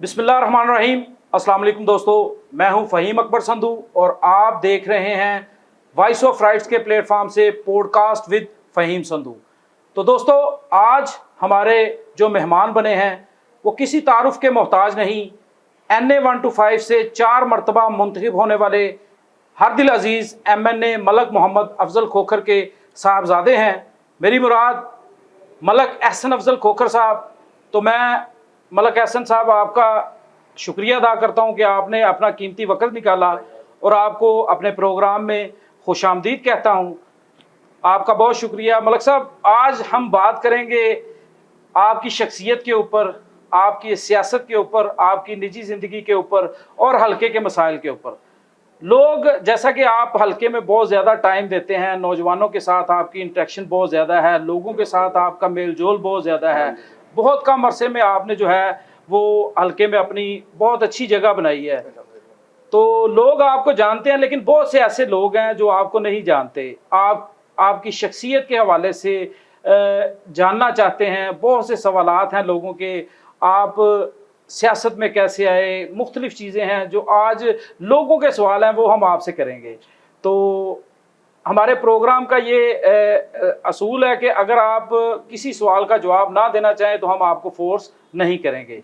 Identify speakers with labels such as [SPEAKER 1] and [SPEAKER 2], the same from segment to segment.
[SPEAKER 1] बिस्मिल्लाहिर्रहमानिर्रहीम। अस्सलाम वालेकुम दोस्तों, मैं हूं फ़हीम अकबर संधू और आप देख रहे हैं वॉइस ऑफ राइट्स के प्लेटफॉर्म से पॉडकास्ट विद फ़हीम संधू। तो दोस्तों, आज हमारे जो मेहमान बने हैं वो किसी तारुफ के मोहताज नहीं, NA 125 से 4 मरतबा मुंतखब होने वाले हरदिल अजीज़ MNA मलक मोहम्मद अफजल खोखर के साहबजादे हैं। मेरी मुराद मलक एहसन अफजल खोखर साहब। तो मैं मलक एहसन साहब आपका शुक्रिया अदा करता हूं कि आपने अपना कीमती वक्त निकाला और आपको अपने प्रोग्राम में खुशामदीद कहता हूं। आपका बहुत शुक्रिया मलक साहब। आज हम बात करेंगे आपकी शख्सियत के ऊपर, आपकी सियासत के ऊपर, आपकी निजी ज़िंदगी के ऊपर और हल्के के मसाइल के ऊपर। लोग, जैसा कि आप हल्के में बहुत ज़्यादा टाइम देते हैं, नौजवानों के साथ आपकी इंटरेक्शन बहुत ज़्यादा है, लोगों के साथ आपका मेल जोल बहुत ज़्यादा है, बहुत कम अरसे में आपने जो है वो हल्के में अपनी बहुत अच्छी जगह बनाई है। तो लोग आपको जानते हैं, लेकिन बहुत से ऐसे लोग हैं जो आपको नहीं जानते। आपकी शख्सियत के हवाले से जानना चाहते हैं। बहुत से सवालात हैं लोगों के, आप सियासत में कैसे आए, मुख्तलिफ चीज़ें हैं जो आज लोगों के सवाल हैं, वो हम आपसे करेंगे। तो हमारे प्रोग्राम का ये असूल है कि अगर आप किसी सवाल का जवाब ना देना चाहें तो हम आपको फोर्स नहीं करेंगे।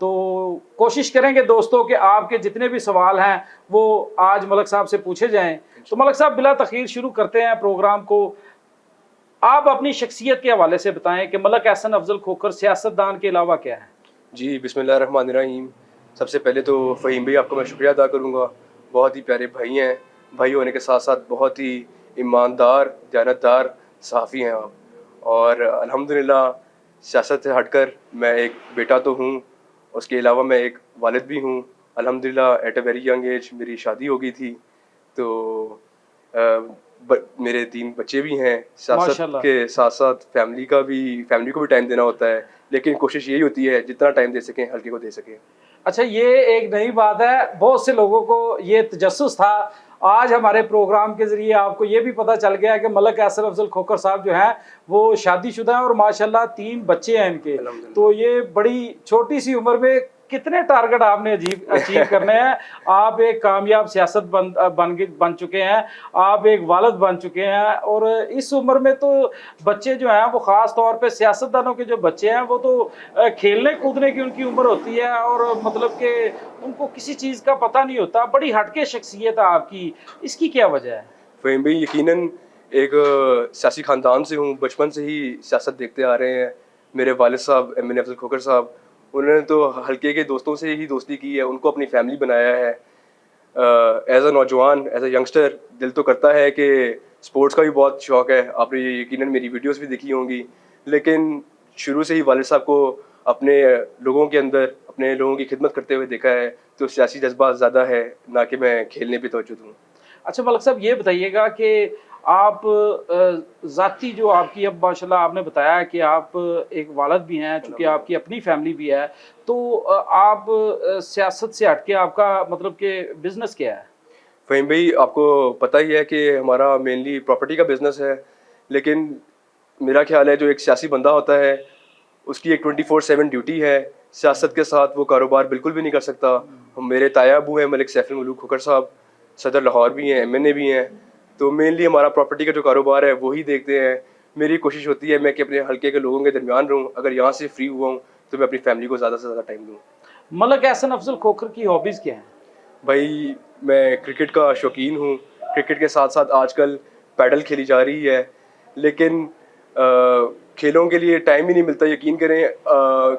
[SPEAKER 1] तो कोशिश करेंगे दोस्तों कि आपके जितने भी सवाल हैं वो आज मलक साहब से पूछे जाएं। तो मलक साहब, बिला तखीर शुरू करते हैं प्रोग्राम को। आप अपनी शख्सियत के हवाले से बताएं कि मलक एहसन अफजल खोखर सियासतदान के अलावा क्या है।
[SPEAKER 2] जी, बिस्मिल्लाहिर्रहमानिर्रहीम। सबसे पहले तो फ़हीम भाई आपका मैं शुक्रिया अदा करूँगा। बहुत ही प्यारे भाई हैं, भाई होने के साथ साथ बहुत ही ईमानदार, दयानतदार सहाफ़ी हैं आप। और अल्हम्दुलिल्लाह सियासत से हटकर मैं एक बेटा तो हूँ, उसके अलावा मैं एक वालिद भी हूँ। अल्हम्दुलिल्लाह at a very young age मेरी शादी हो गई थी। तो मेरे 3 बच्चे भी हैं। सियासत
[SPEAKER 1] माशाल्लाह।
[SPEAKER 2] के साथ साथ फैमिली को भी टाइम देना होता है, लेकिन कोशिश यही होती है जितना टाइम दे सकें हल्के को दे सकें।
[SPEAKER 1] अच्छा, ये एक नई बात है, बहुत से लोगों को ये तजस्सुस था। आज हमारे प्रोग्राम के ज़रिए आपको ये भी पता चल गया कि मलक एहसन अफजल खोखर साहब जो हैं वो शादीशुदा हैं और माशाल्लाह 3 बच्चे हैं इनके। तो ये बड़ी छोटी सी उम्र में कितने टारगेट आपने अचीव करने हैं। आप एक कामयाब सियासत बन चुके हैं, आप एक वालिद बन चुके हैं, और इस उम्र में तो बच्चे जो हैं वो ख़ास तौर पे सियासतदानों के जो बच्चे हैं वो तो खेलने कूदने की उनकी उम्र होती है और मतलब कि उनको किसी चीज़ का पता नहीं होता। बड़ी हटके शख्सियत है आपकी, इसकी क्या वजह है?
[SPEAKER 2] फ़हीम भाई, यकीनन एक सियासी ख़ानदान से हूँ, बचपन से ही सियासत देखते आ रहे हैं। मेरे वालिद साहब MNA अफजल खोखर साहब, उन्होंने तो हल्के के दोस्तों से ही दोस्ती की है, उनको अपनी फैमिली बनाया है। एज अ नौजवान, एज अ यंगस्टर दिल तो करता है कि स्पोर्ट्स का भी बहुत शौक़ है। आपने यकीनन मेरी वीडियोस भी देखी होंगी, लेकिन शुरू से ही वालिद साहब को अपने लोगों के अंदर अपने लोगों की खिदमत करते हुए देखा है, तो सियासी जज्बा ज़्यादा है, ना कि मैं खेलने पे तवज्जो दूँ।
[SPEAKER 1] अच्छा मलक साहब, ये बताइएगा कि आप ज़ाती जो आपकी, अब माशाल्लाह आपने बताया कि आप एक वालिद भी हैं, चूँकि आपकी अपनी फैमिली भी है, तो आप सियासत से हट के आपका मतलब कि बिज़नेस क्या है?
[SPEAKER 2] फ़हीम भाई, आपको पता ही है कि हमारा मेनली प्रॉपर्टी का बिज़नेस है, लेकिन मेरा ख्याल है जो एक सियासी बंदा होता है उसकी एक 24/7 ड्यूटी है। सियासत के साथ वो कारोबार बिल्कुल भी नहीं कर सकता। मेरे ताया अबू हैं मलिक सैफुल मलूक खोखर साहब, सदर लाहौर भी हैं, MNA भी हैं। तो मेनली हमारा प्रॉपर्टी का जो कारोबार है वही देखते हैं। मेरी कोशिश होती है मैं कि अपने हल्के के लोगों के दरमियान रहूँ। अगर यहाँ से फ्री हुआ हूँ तो मैं अपनी फैमिली को ज़्यादा से ज़्यादा टाइम दूँ।
[SPEAKER 1] मलक एहसन अफजल खोखर की हॉबीज़ क्या हैं?
[SPEAKER 2] भाई, मैं क्रिकेट का शौकीन हूँ। क्रिकेट के साथ साथ आजकल पैडल खेली जा रही है, लेकिन खेलों के लिए टाइम ही नहीं मिलता, यकीन करें।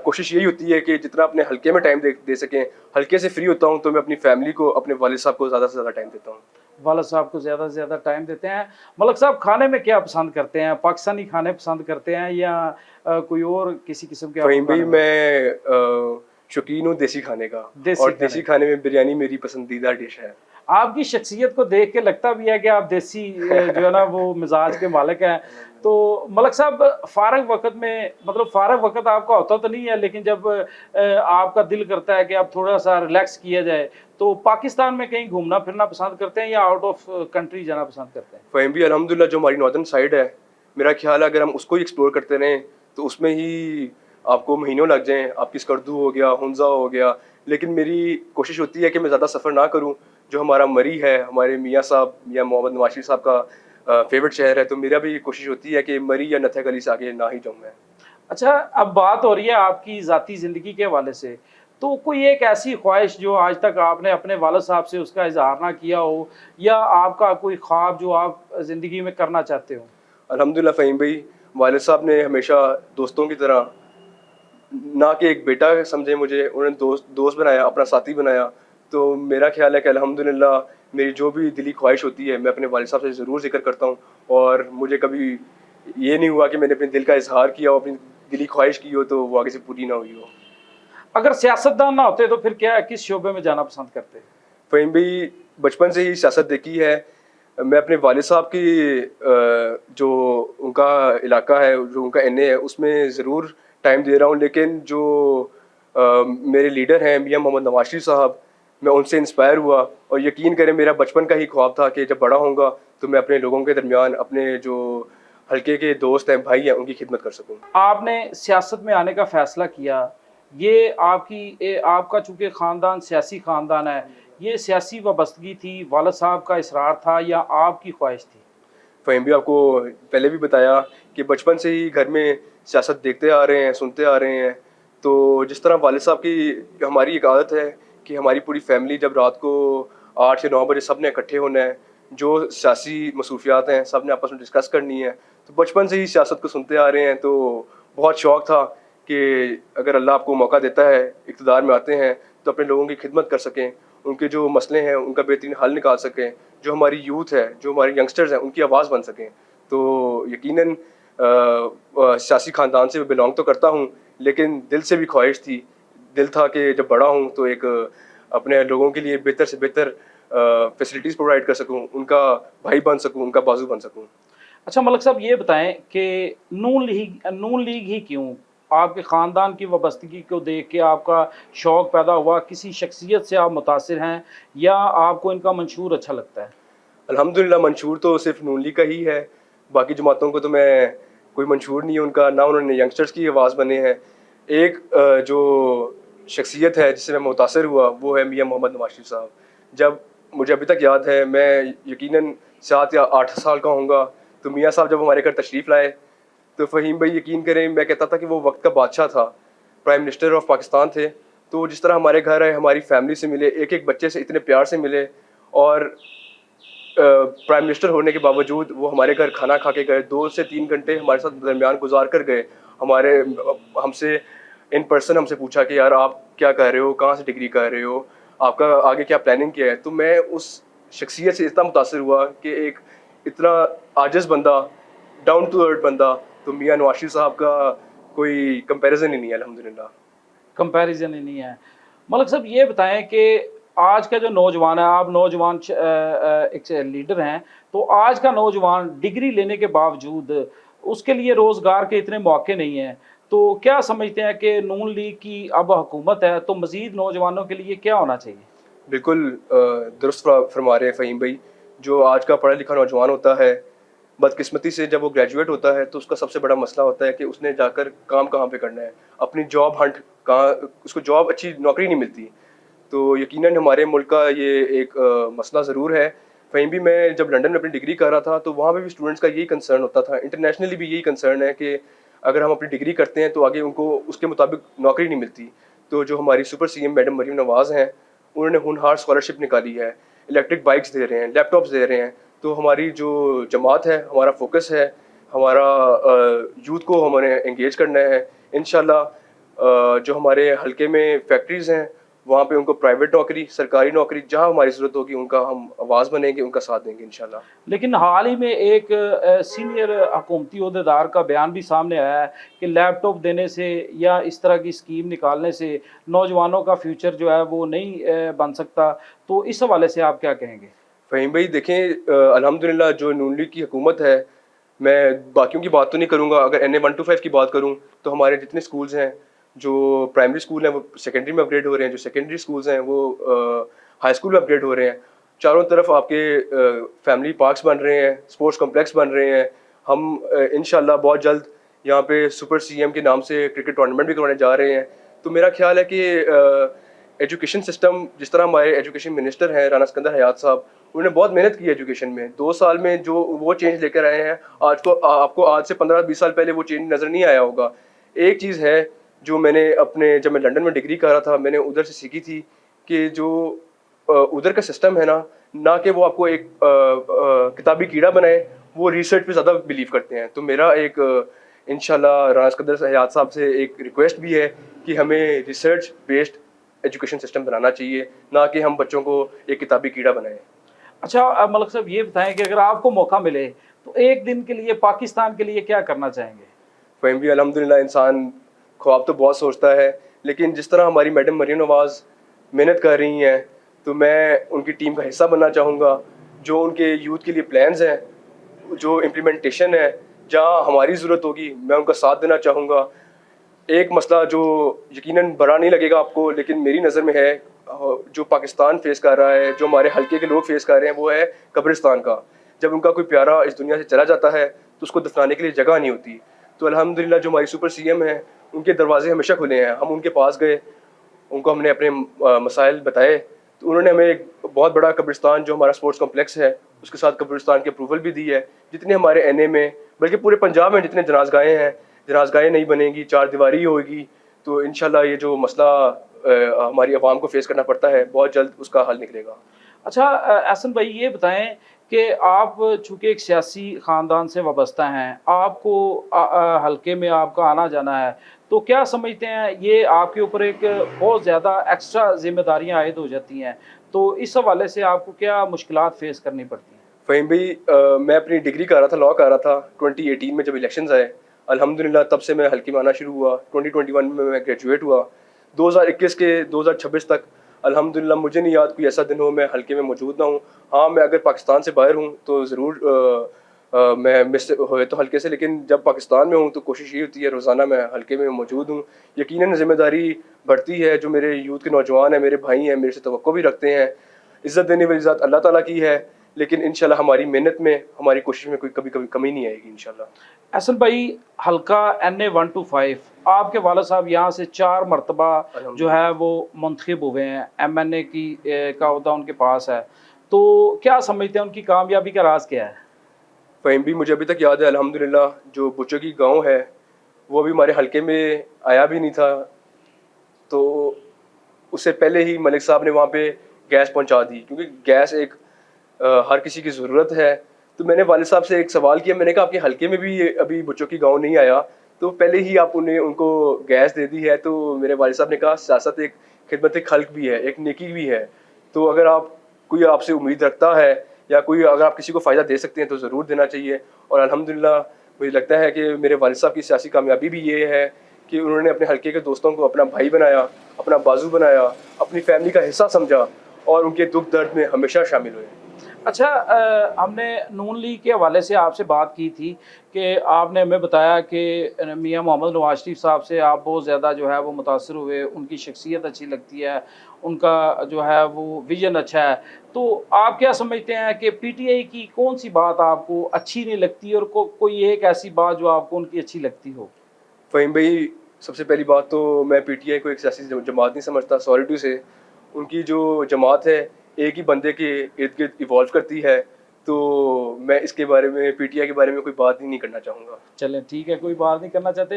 [SPEAKER 2] कोशिश यही होती है कि जितना अपने हल्के में टाइम दे सकें। हल्के से फ्री होता हूँ तो मैं अपनी फैमिली को, अपने वालिद साहब को ज़्यादा से ज़्यादा टाइम देता हूँ।
[SPEAKER 1] वालिद साहब को ज़्यादा से ज़्यादा टाइम देते हैं। मलक साहब, खाने में क्या पसंद करते हैं? पाकिस्तानी खाने पसंद करते हैं या कोई और किसी किस्म के?
[SPEAKER 2] फ़हीम भाई, मैं शौकीन हूँ देसी खाने का, और देसी खाने में बिरयानी मेरी पसंदीदा डिश है।
[SPEAKER 1] आपकी शख्सियत को देख के लगता भी है कि आप देसी जो है ना वो मिजाज के मालिक हैं। तो मलक साहब, फ़ारग वक़्त में, मतलब फ़ारग वक़्त आपका होता तो नहीं है, लेकिन जब आपका दिल करता है कि आप थोड़ा सा रिलैक्स किया जाए, तो पाकिस्तान में कहीं घूमना फिरना पसंद करते हैं या आउट ऑफ कंट्री जाना पसंद करते हैं?
[SPEAKER 2] फ़हीम भाई, अल्हम्दुलिल्लाह जो हमारी नॉर्दर्न साइड है, मेरा ख्याल है अगर हम उसको ही एक्सप्लोर करते रहें तो उसमें ही आपको महीनों लग जाएँ। आपकी स्कर्दू हो गया, हुंज़ा हो गया, लेकिन मेरी कोशिश होती है कि मैं ज़्यादा सफ़र ना करूं। जो हमारा मरी है, हमारे मियाँ साहब या मोहम्मद नवाज शरीफ साहब का फेवरेट शहर है, तो मेरा भी कोशिश होती है कि मरी या नत्था गली से आगे ना ही जाऊं मैं।
[SPEAKER 1] अच्छा, अब बात हो रही है आपकी ज़ाती ज़िंदगी के हवाले से, तो कोई एक ऐसी ख्वाहिश जो आज तक आपने अपने वालिद साहब से उसका इज़हार ना किया हो, या आपका कोई ख्वाब जो आप ज़िंदगी में करना चाहते हो?
[SPEAKER 2] अल्हम्दुलिल्लाह फ़हीम भाई, वालिद साहब ने हमेशा दोस्तों की तरह, ना कि एक बेटा समझे मुझे, उन्होंने दोस्त दोस्त बनाया, अपना साथी बनाया। तो मेरा ख़्याल है कि अल्हम्दुलिल्लाह मेरी जो भी दिली ख्वाहिश होती है, मैं अपने वालिद साहब से ज़रूर ज़िक्र करता हूँ। और मुझे कभी ये नहीं हुआ कि मैंने अपने दिल का इज़हार किया हो, अपनी दिली ख्वाहिश की हो, तो वो आगे से पूरी ना हुई हो।
[SPEAKER 1] अगर सियासतदान ना होते तो फिर क्या किस शोबे में जाना पसंद करते?
[SPEAKER 2] फ़हीम भाई, बचपन से ही सियासत देखी है। मैं अपने वालिद साहब की जो उनका इलाका है, जो उनका एनए है, उसमें ज़रूर टाइम दे रहा हूँ। लेकिन जो मेरे लीडर हैं मियाँ मोहम्मद नवाज शरीफ साहब, मैं उनसे इंस्पायर हुआ। और यकीन करें, मेरा बचपन का ही ख्वाब था कि जब बड़ा होऊंगा तो मैं अपने लोगों के दरमियान अपने जो हल्के के दोस्त हैं, भाई हैं, उनकी खिदमत कर सकूँ।
[SPEAKER 1] आपने सियासत में आने का फ़ैसला किया, ये आपका चूँकि ख़ानदान सियासी ख़ानदान है, ये सियासी वाबस्तगी थी, वालिद साहब का इसरार था या आपकी ख्वाहिश थी?
[SPEAKER 2] फ़हीम भी आपको पहले भी बताया कि बचपन से ही घर में सियासत देखते आ रहे हैं, सुनते आ रहे हैं। तो जिस तरह वालिद साहब की हमारी एक आदत है कि हमारी पूरी फैमिली जब रात को 8 या 9 बजे सब ने इकट्ठे होना है, जो सियासी मसरूफियात हैं सब ने आपस में डिस्कस करनी है। तो बचपन से ही सियासत को सुनते आ रहे हैं, तो बहुत शौक़ था कि अगर अल्लाह आपको मौका देता है, इक़्तिदार में आते हैं, तो अपने लोगों की खिदमत कर सकें, उनके जो मसले हैं उनका बेहतरीन हल निकाल सकें, जो हमारी यूथ है, जो हमारे यंगस्टर्स हैं, उनकी आवाज़ बन सकें। तो यकीनन सियासी ख़ानदान से बिलॉन्ग तो करता हूँ, लेकिन दिल से भी ख्वाहिश थी, दिल था कि जब बड़ा हूँ तो एक अपने लोगों के लिए बेहतर से बेहतर फैसिलिटीज़ प्रोवाइड कर सकूँ, उनका भाई बन सकूँ, उनका बाजू बन सकूँ।
[SPEAKER 1] अच्छा मलिक साहब, ये बताएं कि नून लीग ही क्यों? आपके ख़ानदान की वाबस्तगी को देख के आपका शौक़ पैदा हुआ, किसी शख्सियत से आप मुतासिर हैं या आपको इनका मंशूर अच्छा लगता है?
[SPEAKER 2] अल्हम्दुलिल्लाह मंशूर तो सिर्फ नून लीग का ही है, बाकी जमातों को तो मैं कोई मंशूर नहीं है उनका, ना उन्होंने यंगस्टर्स की आवाज़ बने हैं। एक जो शख्सियत है जिससे मैं मुतासिर हुआ, वो है मियाँ मोहम्मद नवाज शरीफ साहब। जब मुझे अभी तक याद है, मैं यकीनन 7 या 8 साल का होऊंगा, तो मियाँ साहब जब हमारे घर तशरीफ़ लाए, तो फ़हीम भाई यकीन करें, मैं कहता था कि वो वक्त का बादशाह था, प्राइम मिनिस्टर ऑफ पाकिस्तान थे। तो जिस तरह हमारे घर आए, हमारी फैमिली से मिले, एक एक बच्चे से इतने प्यार से मिले, और प्राइम मिनिस्टर होने के बावजूद वो हमारे घर खाना खा के गए, 2 से 3 घंटे हमारे साथ दरमियान गुजार कर गए। हमारे हमसे इन पर्सन हमसे पूछा कि यार आप क्या कर रहे हो, कहाँ से डिग्री कर रहे हो, आपका आगे क्या प्लानिंग क्या है। तो मैं उस शख्सियत से इतना मुतासिर हुआ कि एक इतना आजिज़ बंदा, डाउन टू अर्थ बंदा, तो मियाँ नवाज शरीफ साहब का कोई कंपैरिजन ही नहीं है अल्हम्दुलिल्लाह।
[SPEAKER 1] कंपैरिजन ही नहीं है। मलिक साहब, ये बताएं कि आज का जो नौजवान है, आप नौजवान एक लीडर हैं, तो आज का नौजवान डिग्री लेने के बावजूद उसके लिए रोज़गार के इतने मौके नहीं हैं, तो क्या समझते हैं कि नून लीग की अब हुकूमत है, तो मज़ीद नौजवानों के लिए क्या होना चाहिए?
[SPEAKER 2] बिल्कुल दुरुस्त फरमा रहे हैं फ़हीम भाई। जो आज का पढ़ा लिखा नौजवान होता है, बदकिस्मती से जब वो ग्रेजुएट होता है, तो उसका सबसे बड़ा मसला होता है कि उसने जाकर काम कहाँ पे करना है, अपनी जॉब हंट कहाँ, उसको जॉब अच्छी नौकरी नहीं मिलती। तो यकीनन हमारे मुल्क का ये एक मसला ज़रूर है। कहीं भी मैं जब लंदन में अपनी डिग्री कर रहा था, तो वहाँ पे भी स्टूडेंट्स का यही कंसर्न होता था, इंटरनेशनली भी यही कंसर्न है कि अगर हम अपनी डिग्री करते हैं तो आगे उनको उसके मुताबिक नौकरी नहीं मिलती। तो जो हमारी सुपर सीएम मैडम मरीम नवाज़ हैं, उन्होंने होनहार स्कॉलरशिप निकाली है, इलेक्ट्रिक बाइक्स दे रहे हैं, लैपटॉप्स दे रहे हैं। तो हमारी जो जमात है, हमारा फोकस है, हमारा यूथ को हमने एंगेज करना है। इंशाल्लाह जो हमारे हल्के में फैक्ट्रीज़ हैं, वहाँ पे उनको प्राइवेट नौकरी, सरकारी नौकरी, जहाँ हमारी ज़रूरत होगी उनका हम आवाज़ बनेंगे, उनका साथ देंगे इंशाल्लाह।
[SPEAKER 1] लेकिन हाल ही में एक सीनियर हुकूमती ओहदेदार का बयान भी सामने आया है कि लैपटॉप देने से या इस तरह की स्कीम निकालने से नौजवानों का फ्यूचर जो है वो नहीं बन सकता, तो इस हवाले से आप क्या कहेंगे?
[SPEAKER 2] फ़हीम भाई देखें, अल्हम्दुलिल्लाह जो नून लीग की हुकूमत है, मैं बाकियों की बात तो नहीं करूँगा। अगर NA 125 की बात करूँ, तो हमारे जितने स्कूल्स हैं, जो प्राइमरी स्कूल हैं वो सेकेंडरी में अपग्रेड हो रहे हैं, जो सेकेंडरी स्कूल्स हैं वो हाई स्कूल में अपग्रेड हो रहे हैं। चारों तरफ आपके फैमिली पार्क्स बन रहे हैं, स्पोर्ट्स कॉम्प्लेक्स बन रहे हैं। हम इंशाल्लाह बहुत जल्द यहाँ पे सुपर सीएम के नाम से क्रिकेट टूर्नामेंट भी करवाने जा रहे हैं। तो मेरा ख्याल है कि एजुकेशन सिस्टम, जिस तरह हमारे एजुकेशन मिनिस्टर हैं राना सिकंदर हयात साहब, उन्होंने बहुत मेहनत की एजुकेशन में। 2 साल में जो वो चेंज लेकर आए हैं, आपको आज से 15-20 साल पहले वो चेंज नज़र नहीं आया होगा। एक चीज़ है जो मैंने जब मैं लंदन में डिग्री कर रहा था, मैंने उधर से सीखी थी कि जो उधर का सिस्टम है ना कि वो आपको एक किताबी कीड़ा बनाए, वो रिसर्च पे ज़्यादा बिलीव करते हैं। तो मेरा एक इंशाल्लाह राना सिकंदर हयात साहब से एक रिक्वेस्ट भी है कि हमें रिसर्च बेस्ड एजुकेशन सिस्टम बनाना चाहिए, ना कि हम बच्चों को एक किताबी कीड़ा बनाएं।
[SPEAKER 1] अच्छा मलक साहब ये बताएं कि अगर आपको मौका मिले तो एक दिन के लिए पाकिस्तान के लिए क्या करना चाहेंगे?
[SPEAKER 2] फ़हीम भी अल्हम्दुलिल्लाह इंसान ख्वाब तो बहुत सोचता है, लेकिन जिस तरह हमारी मैडम मरीम नवाज़ मेहनत कर रही हैं, तो मैं उनकी टीम का हिस्सा बनना चाहूँगा। जो उनके यूथ के लिए प्लान्स हैं, जो इम्प्लीमेंटेशन है, जहाँ हमारी ज़रूरत होगी मैं उनका साथ देना चाहूँगा। एक मसला जो यकीनन बड़ा नहीं लगेगा आपको, लेकिन मेरी नज़र में है, जो पाकिस्तान फेस कर रहा है, जो हमारे हल्के के लोग फेस कर रहे हैं, वो है कब्रिस्तान का। जब उनका कोई प्यारा इस दुनिया से चला जाता है तो उसको दफनाने के लिए जगह नहीं होती। तो अल्हम्दुलिल्लाह जो हमारी सुपर सीएम हैं, उनके दरवाजे हमेशा खुले हैं। हम उनके पास गए, उनको हमने अपने मसाइल बताए, तो उन्होंने हमें एक बहुत बड़ा कब्रिस्तान जो हमारा स्पोर्ट्स कॉम्प्लेक्स है, उसके साथ कब्रिस्तान की अप्रूवल भी दी है। जितने हमारे एनए में, बल्कि पूरे पंजाब में जितने जनाज़गाहें हैं, जनाज़गाहें नहीं बनेंगी, चार दीवारी होगी, तो इंशाल्लाह ये जो मसला हमारी आवाम को फेस करना पड़ता है, बहुत जल्द उसका हल निकलेगा।
[SPEAKER 1] अच्छा एहसन भाई ये बताएं कि आप चूँकि एक सियासी ख़ानदान से वाबस्ता हैं, आपको हल्के में आपका आना जाना है, तो क्या समझते हैं ये आपके ऊपर एक बहुत ज़्यादा एक्स्ट्रा ज़िम्मेदारियाँ आयद हो जाती हैं, तो इस हवाले से आपको क्या मुश्किलात फ़ेस करनी पड़ती हैं?
[SPEAKER 2] फ़हीम भाई, मैं अपनी डिग्री कर रहा था, लॉ कर रहा था 2018 में जब इलेक्शंस आए। अल्हम्दुलिल्लाह तब से मैं हल्के में आना शुरू हुआ। 2021 में मैं ग्रेजुएट हुआ। 2021 के 2026 तक अल्हम्दुलिल्लाह मुझे नहीं याद कोई ऐसा दिन हो मैं हल्के में मौजूद ना हूँ। हाँ, मैं अगर पाकिस्तान से बाहर हूँ तो ज़रूर मैं मिस हुए तो हल्के से, लेकिन जब पाकिस्तान में हूँ तो कोशिश ये होती है रोज़ाना मैं हल्के में मौजूद हूँ। यकीनन ज़िम्मेदारी बढ़ती है, जो मेरे यूथ के नौजवान हैं, मेरे भाई हैं, मेरे से तवक्को भी रखते हैं। इज़्ज़त देने वाली ज़ात अल्लाह ताला की है, लेकिन इंशाल्लाह हमारी मेहनत में, हमारी कोशिश में कोई कभी कमी नहीं आएगी इंशाल्लाह।
[SPEAKER 1] असल भाई हल्का NA 1 to 5 आपके वाला साहब यहाँ से 4 मरतबा जो है वो मुंतखब हुए हैं, MNA की का ओहदा उनके पास है, तो क्या समझते हैं उनकी कामयाबी का राज क्या है?
[SPEAKER 2] फ़हीम भी मुझे अभी तक याद है अल्हम्दुलिल्लाह, जो बुच्चो की गाँव है वो अभी हमारे हल्के में आया भी नहीं था, तो उससे पहले ही मलिक साहब ने वहाँ पे गैस पहुँचा दी, क्योंकि गैस एक हर किसी की ज़रूरत है। तो मैंने वालिद साहब से एक सवाल किया, मैंने कहा आपके हल्के में भी ये अभी बुच्चो की गाँव नहीं आया, तो पहले ही आप उनको गैस दे दी है। तो मेरे वालिद साहब ने कहा सियासत एक खिदमत खल्क भी है, एक नेकी भी है। तो अगर कोई आपसे उम्मीद रखता है या कोई अगर आप किसी को फ़ायदा दे सकते हैं तो ज़रूर देना चाहिए। और अल्हम्दुलिल्लाह मुझे लगता है कि मेरे वालिद साहब की सियासी कामयाबी भी ये है कि उन्होंने अपने हल्के के दोस्तों को अपना भाई बनाया, अपना बाजू बनाया, अपनी फैमिली का हिस्सा समझा और उनके दुख दर्द में हमेशा शामिल हुए।
[SPEAKER 1] अच्छा हमने नून लीग के हवाले से आपसे बात की थी कि आपने हमें बताया कि मियां मोहम्मद नवाज शरीफ साहब से आप बहुत ज़्यादा जो है वो मुतासर हुए, उनकी शख्सियत अच्छी लगती है, उनका जो है वो विजन अच्छा है। तो आप क्या समझते हैं कि PTI की कौन सी बात आपको अच्छी नहीं लगती और कोई एक ऐसी बात जो आपको उनकी अच्छी लगती हो?
[SPEAKER 2] फ़हीम भाई, सबसे पहली बात तो मैं PTI को एक सियासी जमात नहीं समझता। सॉलिड से उनकी जो जमात है एक ही बंदे के इर्द गिर्द इवॉल्व करती है, तो मैं इसके बारे में PTI के बारे में कोई बात ही नहीं करना चाहूँगा।
[SPEAKER 1] चलें ठीक है, कोई बात नहीं करना चाहते।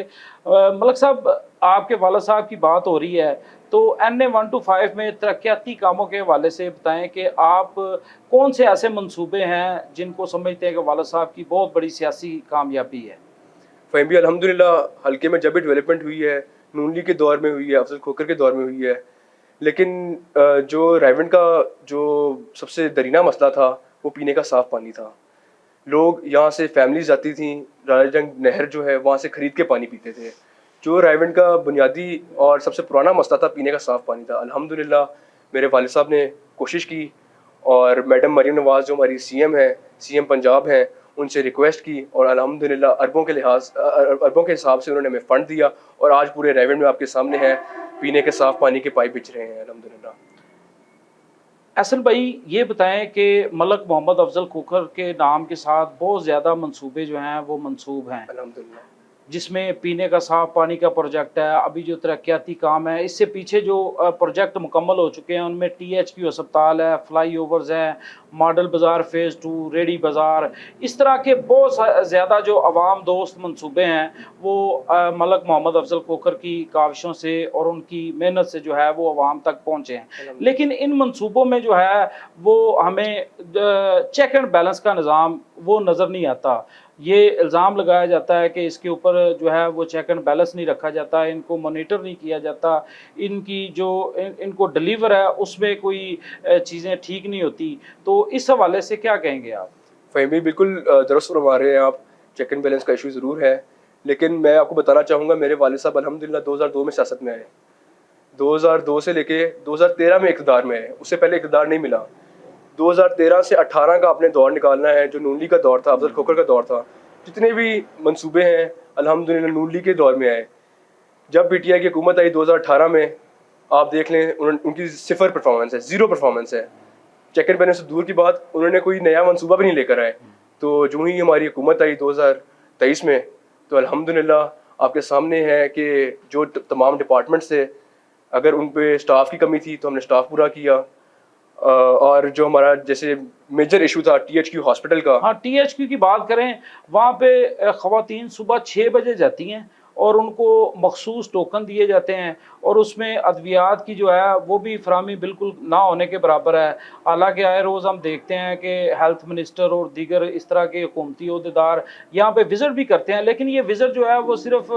[SPEAKER 1] मलक साहब आपके वाला साहब की बात हो रही है, तो NA 1 to 5 में तरक्याती कामों के हवाले से बताएं कि आप कौन से ऐसे मंसूबे हैं जिनको समझते हैं कि वाला साहब की बहुत बड़ी सियासी कामयाबी है?
[SPEAKER 2] फ़हीम भी अल्हम्दुलिल्लाह हल्के में जब भी डेवलपमेंट हुई है, नून लीग के दौर में हुई है, अफजल खोखर के दौर में हुई है, लेकिन जो रायवंड का जो सबसे दरीना मसला था वो पीने का साफ़ पानी था। लोग यहाँ से फैमिलीज जाती थी, राजाजंग नहर जो है वहाँ से ख़रीद के पानी पीते थे। जो रायवंड का बुनियादी और सबसे पुराना मसला था पीने का साफ़ पानी था। अल्हम्दुलिल्लाह मेरे वालिद साहब ने कोशिश की और मैडम मरीम नवाज़ जो हमारी CM है, CM पंजाब हैं, उनसे रिक्वेस्ट की और अल्हम्दुलिल्लाह अरबों के हिसाब से उन्होंने हमें फ़ंड दिया और आज पूरे रायवंड में आपके सामने है पीने के साफ़ पानी के पाइप बिछ रहे हैं अल्हम्दुलिल्लाह।
[SPEAKER 1] अहसन भाई ये बताएं कि मलक मोहम्मद अफजल खोखर के नाम के साथ बहुत ज़्यादा मंसूबे जो हैं वो मंसूब हैं।
[SPEAKER 2] अल्हम्दुलिल्लाह
[SPEAKER 1] जिसमें पीने का साफ पानी का प्रोजेक्ट है, अभी जो तरक्याती काम है, इससे पीछे जो प्रोजेक्ट मुकम्मल हो चुके हैं उनमें THQ अस्पताल है, फ्लाई ओवर्स हैं, मॉडल बाज़ार फ़ेज़ 2, रेडी बाज़ार, इस तरह के बहुत ज़्यादा जो अवाम दोस्त मंसूबे हैं वो मलक मोहम्मद अफजल खोखर की काविशों से और उनकी मेहनत से जो है वो अवाम तक पहुँचे हैं। लेकिन इन मंसूबों में जो है वो हमें चेक एंड बैलेंस का निज़ाम वो नज़र नहीं आता। ये इल्ज़ाम लगाया जाता है कि इसके ऊपर जो है वो चेक एंड बैलेंस नहीं रखा जाता, इनको मॉनिटर नहीं किया जाता, इनकी जो इनको डिलीवर है उसमें कोई चीज़ें ठीक नहीं होती। तो इस हवाले से क्या कहेंगे आप?
[SPEAKER 2] फ़हीम भाई बिल्कुल दुरुस्त फरमा रहे हैं आप। चेक एंड बैलेंस का इशू ज़रूर है, लेकिन मैं आपको बताना चाहूँगा मेरे वालिद साहब अल्हम्दुलिल्लाह 2002 में सियासत में आए। 2002 से लेके 2013 में इक़्तिदार में आए, उससे पहले इक़्तिदार नहीं मिला। 2013 से 18 का आपने दौर निकालना है, जो नून लीग का दौर था, अफजल खोखर का दौर था। जितने भी मंसूबे हैं अल्हम्दुलिल्लाह नून लीग के दौर में आए। जब PTI की हुकूमत आई 2018 में, आप देख लें उनकी सिफर परफॉर्मेंस है, ज़ीरो परफॉर्मेंस है। चेक एंड बैलेंस से दूर की बात, उन्होंने कोई नया मंसूबा भी नहीं लेकर आए। तो जो ही हमारी हुकूमत आई 2023 में, तो अल्हम्दुलिल्लाह आपके सामने है कि जो तमाम डिपार्टमेंट से अगर उन पे स्टाफ की कमी थी तो हमने स्टाफ पूरा किया। और जो हमारा जैसे मेजर इशू था THQ हॉस्पिटल का,
[SPEAKER 1] हाँ, THQ की बात करें, वहाँ पे ख़वातीन सुबह 6 बजे जाती हैं और उनको मखसूस टोकन दिए जाते हैं और उसमें अद्वियात की जो है वो भी फराहमी बिल्कुल ना होने के बराबर है। हालांकि आए रोज़ हम देखते हैं कि हेल्थ मिनिस्टर और दीगर इस तरह के हुकूमती अहदेदार यहाँ पे विज़िट भी करते हैं, लेकिन ये विज़िट जो है वो सिर्फ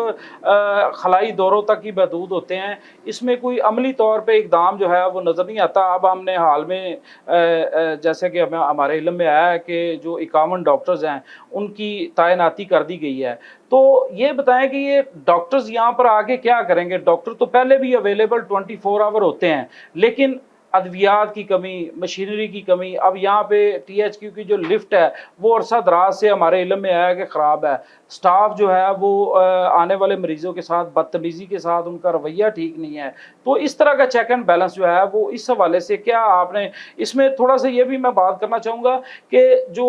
[SPEAKER 1] खलाई दौरों तक ही महदूद होते हैं। इसमें कोई अमली तौर पर इकदाम जो है वो नज़र नहीं आता। अब हमने हाल में जैसे कि हमारे इल्म में आया है कि जो 51 डॉक्टर्स हैं उनकी तैनाती कर दी गई है। तो ये बताएं कि ये डॉक्टर्स यहाँ पर आके क्या करेंगे? डॉक्टर तो पहले भी अवेलेबल 24 आवर होते हैं, लेकिन अद्वियात की कमी, मशीनरी की कमी, अब यहाँ पे THQ की जो लिफ्ट है वो अरसा दराज से हमारे इल्म में आया कि ख़राब है। स्टाफ जो है वो आने वाले मरीज़ों के साथ बदतमीज़ी के साथ उनका रवैया ठीक नहीं है। तो इस तरह का चेक एंड बैलेंस जो है वो इस हवाले से क्या आपने इसमें थोड़ा सा ये भी मैं बात करना चाहूँगा कि जो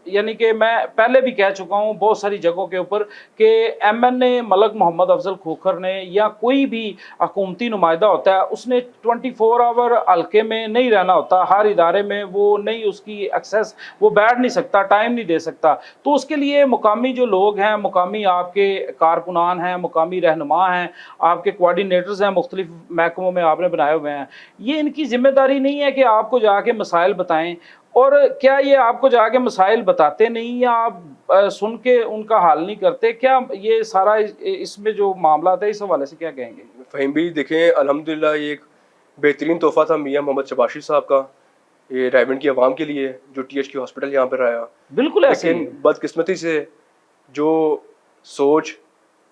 [SPEAKER 1] यानी कि मैं पहले भी कह चुका हूँ बहुत सारी जगहों के ऊपर कि MNA मलक मोहम्मद अफजल खोखर ने या कोई भी हुकूमती नुमाइंदा होता है उसने 24 आवर हल्के में नहीं रहना होता। हर इदारे में वो नहीं, उसकी एक्सेस वो बैठ नहीं सकता, टाइम नहीं दे सकता। तो उसके लिए मुकामी जो लोग हैं, मुकामी आपके कारकुनान हैं, मुकामी रहनुमा हैं, आपके कोऑर्डिनेटर्स हैं, मुख्तलिफ महकमों में आपने बनाए हुए हैं, ये इनकी जिम्मेदारी नहीं है कि आपको जाके मसाइल बताएं? और क्या ये आपको जाके मसाइल बताते नहीं या आप सुन के उनका हल नहीं करते? क्या ये सारा इसमें जो मामला था इस हवाले से क्या कहेंगे?
[SPEAKER 2] फ़हीम भी देखें अल्हम्दुलिल्लाह ये एक बेहतरीन तोहफ़ा था मियाँ मोहम्मद शबाशी साहब का, ये रायबंड की आवाम के लिए, जो THQ हॉस्पिटल यहाँ पर आया।
[SPEAKER 1] बिल्कुल ऐसे ही।
[SPEAKER 2] लेकिन बदकिस्मती से जो सोच,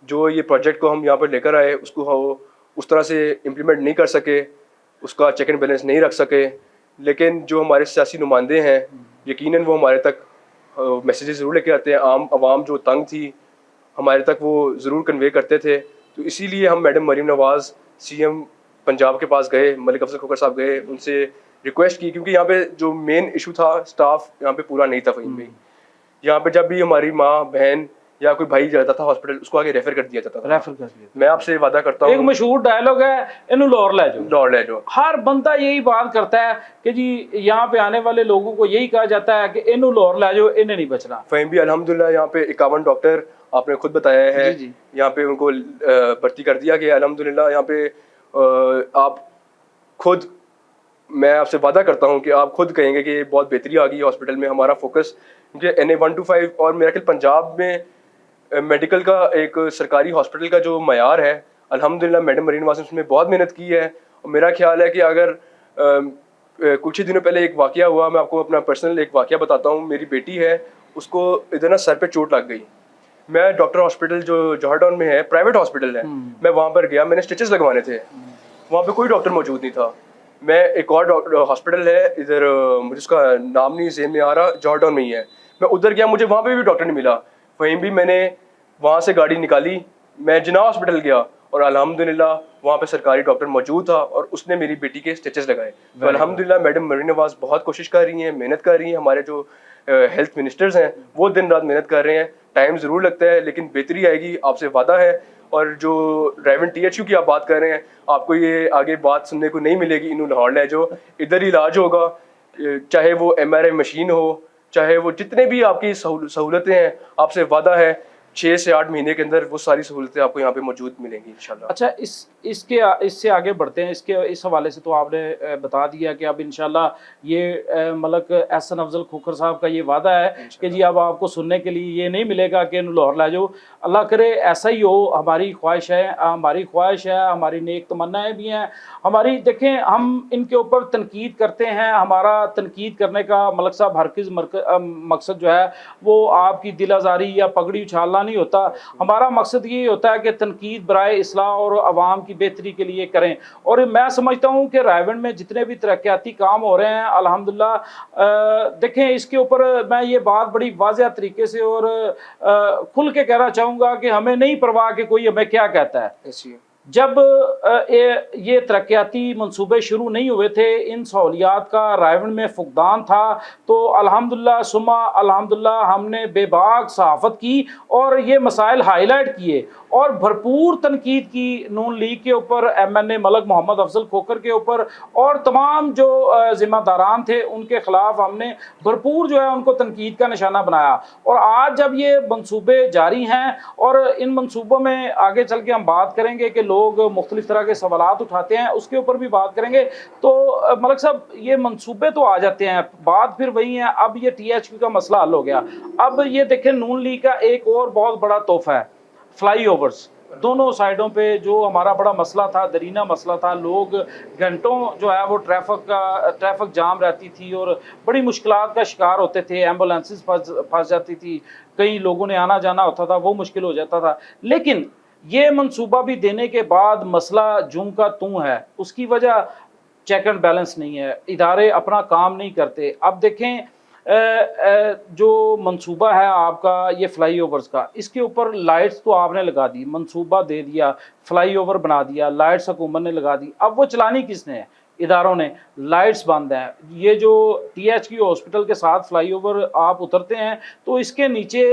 [SPEAKER 2] जो ये प्रोजेक्ट को हम यहाँ पर लेकर आए, उसको हम उस तरह से इम्प्लीमेंट नहीं कर सके, उसका चेक एंड बैलेंस नहीं रख सके। लेकिन जो हमारे सियासी नुमाइंदे हैं, यकीनन वो हमारे तक मैसेजेस ज़रूर लेके आते हैं। आम आवाम जो तंग थी हमारे तक वो ज़रूर कन्वे करते थे। तो इसीलिए हम मैडम मरीम नवाज़ CM पंजाब के पास गए, मलिक अफजल खोखर साहब गए, उनसे रिक्वेस्ट की, क्योंकि यहाँ पे जो मेन इशू था स्टाफ यहाँ पे पूरा नहीं था। फ़हीम भाई, यहाँ पे जब भी हमारी माँ बहन या कोई भाई जाता था हॉस्पिटल, उसको आगे रेफर कर दिया जाता था।
[SPEAKER 1] रेफर कर दिया।
[SPEAKER 2] मैं आपसे वादा करता हूँ,
[SPEAKER 1] एक मशहूर डायलॉग है, इन्हू लाहौर ले जाओ,
[SPEAKER 2] लाहौर ले जाओ।
[SPEAKER 1] हर बंदा यही बात करता है कि जी यहाँ पे आने वाले लोगों को यही कहा जाता है कि इन्हू लाहौर ले जाओ, इन्हें नहीं बचना।
[SPEAKER 2] फ़हीम भी अल्हम्दुलिल्लाह यहाँ पे 51 डॉक्टर आपने खुद बताया है, यहाँ पे उनको भर्ती कर दिया गया अल्हम्दुलिल्लाह। यहाँ पे आप खुद, मैं आपसे वादा करता हूँ कि आप खुद कहेंगे कि बहुत बेहतरी आ गई है हॉस्पिटल में। हमारा फोकस, क्योंकि NA 125 और मेरा ख्याल पंजाब में मेडिकल का एक सरकारी हॉस्पिटल का जो मयार है, अल्हम्दुलिल्लाह मैडम मरीम नवाज़ ने उसमें बहुत मेहनत की है। और मेरा ख्याल है कि अगर कुछ ही दिनों पहले एक वाक़या हुआ, मैं आपको अपना पर्सनल एक वाक़या बताता हूँ। मेरी बेटी है, उसको इधर ना सर पे चोट लग गई। मैं डॉक्टर हॉस्पिटल जो जौहर टाउन में है, प्राइवेट हॉस्पिटल है, मैं वहाँ पर गया, मैंने स्टिचेस लगवाने थे, वहाँ पे कोई डॉक्टर मौजूद नहीं था। मैं एक और हॉस्पिटल है इधर, मुझे उसका नाम नहीं ज़हन में आ रहा, जौहर टाउन में ही है, मैं उधर गया, मुझे वहाँ पे भी डॉक्टर नहीं मिला। वहीं भी मैंने वहाँ से गाड़ी निकाली, मैं जिन्ना हॉस्पिटल गया और अल्हम्दुलिल्लाह वहाँ पे सरकारी डॉक्टर मौजूद था और उसने मेरी बेटी के स्टिचेस लगाए। तो अल्हम्दुलिल्लाह मैडम मरीन नवाज बहुत कोशिश कर रही हैं, मेहनत कर रही हैं। हमारे जो हेल्थ मिनिस्टर्स हैं वो दिन रात मेहनत कर रहे हैं। टाइम ज़रूर लगता है लेकिन बेहतरी आएगी, आपसे वादा है। और जो ड्राइवन THU की आप बात कर रहे हैं, आपको ये आगे बात सुनने को नहीं मिलेगी। इन्हों लाहौर ले जाओ, इधर ही इलाज होगा, चाहे वो MRI मशीन हो, चाहे वो जितने भी आपकी सहूलतें हैं, आपसे वादा है 6 से 8 महीने के अंदर वो सारी सहूलतें आपको यहाँ पे मौजूद मिलेंगी इंशाल्लाह।
[SPEAKER 1] अच्छा, इससे आगे बढ़ते हैं। इस हवाले से तो आपने बता दिया कि अब इंशाल्लाह ये मलक एहसन अफजल खोखर साहब का ये वादा है कि जी अब आपको सुनने के लिए ये नहीं मिलेगा कि लाहौर ला जाओ। अल्लाह करे ऐसा ही हो, हमारी ख्वाहिश है, हमारी नेक तमन्नाएं भी हैं हमारी। देखें, हम इनके ऊपर तनकीद करते हैं, हमारा तनकीद करने का मलक साहब हरगिज़ मकसद जो है वो आपकी दिल आज़ारी या पगड़ी उछालना नहीं होता। हमारा मकसद ये होता है कि तनकीद बराए इस्लाह और आवाम की बेहतरी के लिए करें। और मैं समझता हूँ कि रायवंड में जितने भी तरक्याती काम हो रहे हैं अल्हम्दुलिल्लाह, देखें इसके ऊपर मैं ये बात बड़ी वाज़ेह तरीके से और खुल के कहना चाहूँगा कि हमें नहीं परवाह कि कोई हमें क्या कहता है। जब ये तरक्याती मंसूबे शुरू नहीं हुए थे, इन सहूलियात का रायवंड में फुकदान था, तो अल्हम्दुलिल्लाह सुम्मा अल्हम्दुलिल्लाह हमने बेबाक सहाफ़त की और ये मसाइल हाईलाइट किए और भरपूर तनकीद की नून लीग के ऊपर, MNA मलक मोहम्मद अफजल खोखर के ऊपर और तमाम जो ज़िम्मेदारान थे उनके ख़िलाफ़ हमने भरपूर जो है उनको तनकीद का निशाना बनाया। और आज जब ये मंसूबे जारी हैं और इन मंसूबों में आगे चल के हम बात करेंगे कि लोग मुख्तलिफ तरह के सवालात उठाते हैं, उसके ऊपर भी बात करेंगे। तो मलक साहब, ये मंसूबे तो आ जाते हैं, बात फिर वही है। अब ये THU का मसला हल हो गया। अब ये देखें, नून लीग का एक और बहुत बड़ा तोहफा है फ्लाई ओवर्स। दोनों साइडों पे जो हमारा बड़ा मसला था, दरीना मसला था, लोग घंटों जो है वो ट्रैफिक जाम रहती थी और बड़ी मुश्किलात का शिकार होते थे। एम्बुलेंसेस फंस जाती थी, कई लोगों ने आना जाना होता था, वो मुश्किल हो जाता था। लेकिन ये मंसूबा भी देने के बाद मसला जूं का तूं है। उसकी वजह चेक एंड बैलेंस नहीं है, इदारे अपना काम नहीं करते। अब देखें, जो मंसूबा है आपका ये फ्लाई ओवर्स का, इसके ऊपर लाइट्स तो आपने लगा दी, मंसूबा दे दिया, फ्लाई ओवर बना दिया, लाइट्स हुकूमत ने लगा दी। अब वो चलानी किसने है? इदारों ने। लाइट्स बंद हैं। ये जो THU हॉस्पिटल के साथ फ्लाई ओवर आप उतरते हैं तो इसके नीचे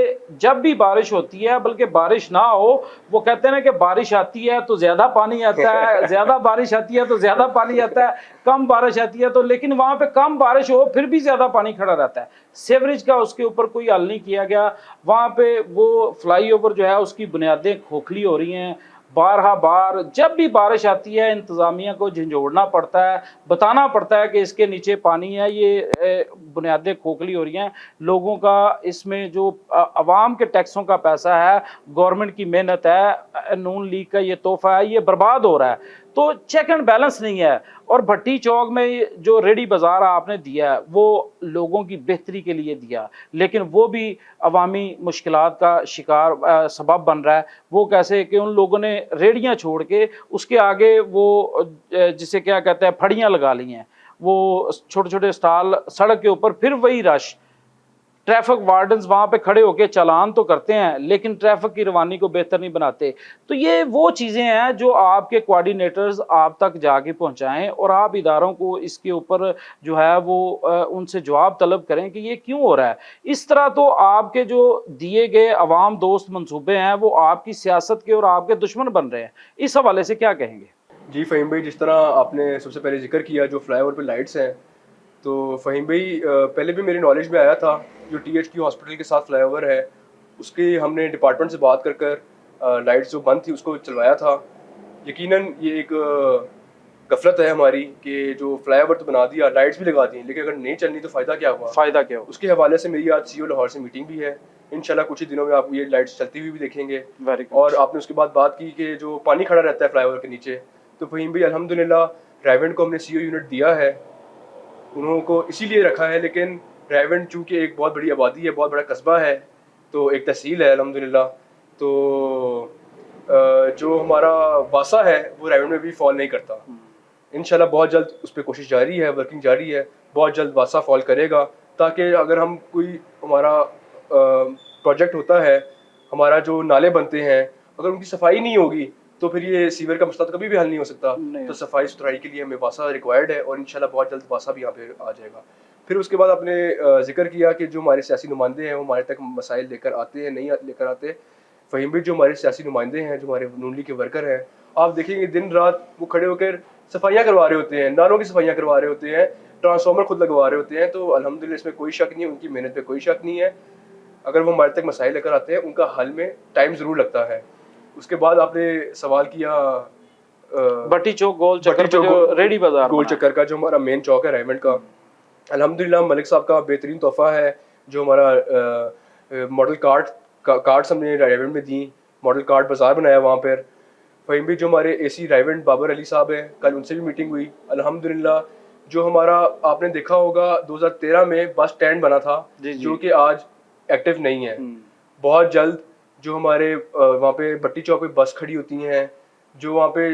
[SPEAKER 1] जब भी बारिश होती है, बल्कि बारिश ना हो, वो कहते हैं ना कि बारिश आती है तो ज़्यादा पानी आता है, ज़्यादा बारिश आती है तो ज़्यादा पानी आता है, कम बारिश आती है तो, लेकिन वहाँ पे कम बारिश हो फिर भी ज़्यादा पानी खड़ा रहता है। सीवरेज का उसके ऊपर कोई हल नहीं किया गया। वहाँ पे वो फ्लाई ओवर जो है उसकी बुनियादें खोखली हो रही हैं। बारहा बार जब भी बारिश आती है इंतज़ामिया को झंझोड़ना पड़ता है, बताना पड़ता है कि इसके नीचे पानी है, ये बुनियादें खोखली हो रही हैं। लोगों का इसमें जो अवाम के टैक्सों का पैसा है, गवर्नमेंट की मेहनत है, नून लीग का ये तोहफा है, ये बर्बाद हो रहा है। तो चेक एंड बैलेंस नहीं है। और भट्टी चौक में जो रेडी बाज़ार आपने दिया है वो लोगों की बेहतरी के लिए दिया, लेकिन वो भी अवामी मुश्किलात का शिकार सबब बन रहा है। वो कैसे कि उन लोगों ने रेडियां छोड़ के उसके आगे वो जिसे क्या कहते हैं फड़ियां लगा ली हैं, वो छोटे छोटे स्टॉल सड़क के ऊपर, फिर वही रश। ट्रैफिक वार्डन्स वहाँ पे खड़े होकर चालान तो करते हैं लेकिन ट्रैफिक की रवानी को बेहतर नहीं बनाते। तो ये वो चीज़ें हैं जो आपके कोऑर्डिनेटर्स आप तक जाके पहुँचाएं और आप इदारों को इसके ऊपर जो है वो उनसे जवाब तलब करें कि ये क्यों हो रहा है। इस तरह तो आपके जो दिए गए अवाम दोस्त मंसूबे हैं वो आपकी सियासत के और आपके दुश्मन बन रहे हैं। इस हवाले से क्या कहेंगे?
[SPEAKER 2] जी फ़हीम भाई, जिस तरह आपने सबसे पहले जिक्र किया जो फ्लाईओवर पे लाइट्स हैं, तो फ़हीम भाई पहले भी मेरी नॉलेज में आया था जो THU हॉस्पिटल के साथ फ्लाईओवर है उसके हमने डिपार्टमेंट से बात कर लाइट्स जो बंद थी उसको चलवाया था। यकीनन ये एक गफलत है हमारी कि जो फ्लाईओवर तो बना दिया, लाइट्स भी लगा दी, लेकिन अगर नहीं चलनी तो फ़ायदा क्या हुआ?
[SPEAKER 1] फ़ायदा क्या हुआ?
[SPEAKER 2] उसके हवाले से मेरी आज CO लाहौर से मीटिंग भी है। इंशाल्लाह कुछ ही दिनों में आप ये लाइट्स चलती हुई भी देखेंगे। और आपने उसके बाद बात की कि जो पानी खड़ा रहता है फ्लाईओवर के नीचे, तो फ़हीम भाई अल्हम्दुलिल्लाह रायवंड को हमने CO यूनिट दिया है, उन्होंने को इसीलिए रखा है। लेकिन रायवंड चूँकि एक बहुत बड़ी आबादी है, बहुत बड़ा कस्बा है, तो एक तहसील है अल्हम्दुलिल्लाह, तो जो हमारा वासा है वो रायवंड में भी फॉल नहीं करता। इंशाल्लाह बहुत जल्द उस पर कोशिश जारी है, वर्किंग जारी है, बहुत जल्द वासा फॉल करेगा, ताकि अगर हम कोई हमारा प्रोजेक्ट होता है, हमारा जो नाले बनते हैं, अगर उनकी सफाई नहीं होगी तो फिर ये सीवर का मसला तो कभी भी हल नहीं हो सकता।
[SPEAKER 1] नहीं
[SPEAKER 2] तो
[SPEAKER 1] हो
[SPEAKER 2] सफाई सुथराई के लिए हमें वासा रिक्वायर्ड है और इंशाल्लाह बहुत जल्द वासा भी यहाँ पे आ जाएगा। फिर उसके बाद आपने जिक्र किया कि जो हमारे सियासी नुमाइंदे हैं वो हमारे तक मसाइल लेकर आते हैं, नहीं लेकर आते। फ़हीम भी जो हमारे सियासी नुमाइंदे हैं, जो हमारे नून लीग के वर्कर हैं, आप देखेंगे दिन रात वो खड़े होकर सफाइयाँ करवा रहे होते हैं, नालों की सफाइयाँ करवा रहे होते हैं, ट्रांसफार्मर खुद लगवा रहे होते हैं। तो अल्हम्दुलिल्लाह इसमें कोई शक नहीं है, उनकी मेहनत पे कोई शक नहीं है। अगर वो हमारे तक मसाइल लेकर आते हैं, उनका हल में टाइम ज़रूर लगता है। उसके बाद आपने सवाल किया
[SPEAKER 1] भट्टी चौक गोल चक्कर पे जो रेडी बाजार
[SPEAKER 2] गोल
[SPEAKER 1] बना है।
[SPEAKER 2] चक्कर का, जो हमारा मेन चौक है रायमंड का, अल्हम्दुलिल्लाह मलिक साहब का बेहतरीन तोहफा है। जो हमारा मॉडल कार्ड्स हमने रायमंड में दी, मॉडल कार्ड बाजार बनाया वहाँ पर। वहीं भी जो हमारे एसी रायमंड बाबर अली साहब हैं, कल उनसे भी मीटिंग हुई। अल्हम्दुलिल्लाह जो हमारा आपने देखा होगा 2013 में बस स्टैंड बना था,
[SPEAKER 1] जी, जी।
[SPEAKER 2] जो कि आज एक्टिव नहीं है। बहुत जल्द जो हमारे वहाँ पे भट्टी चौक पे बस खड़ी होती हैं, जो वहाँ पे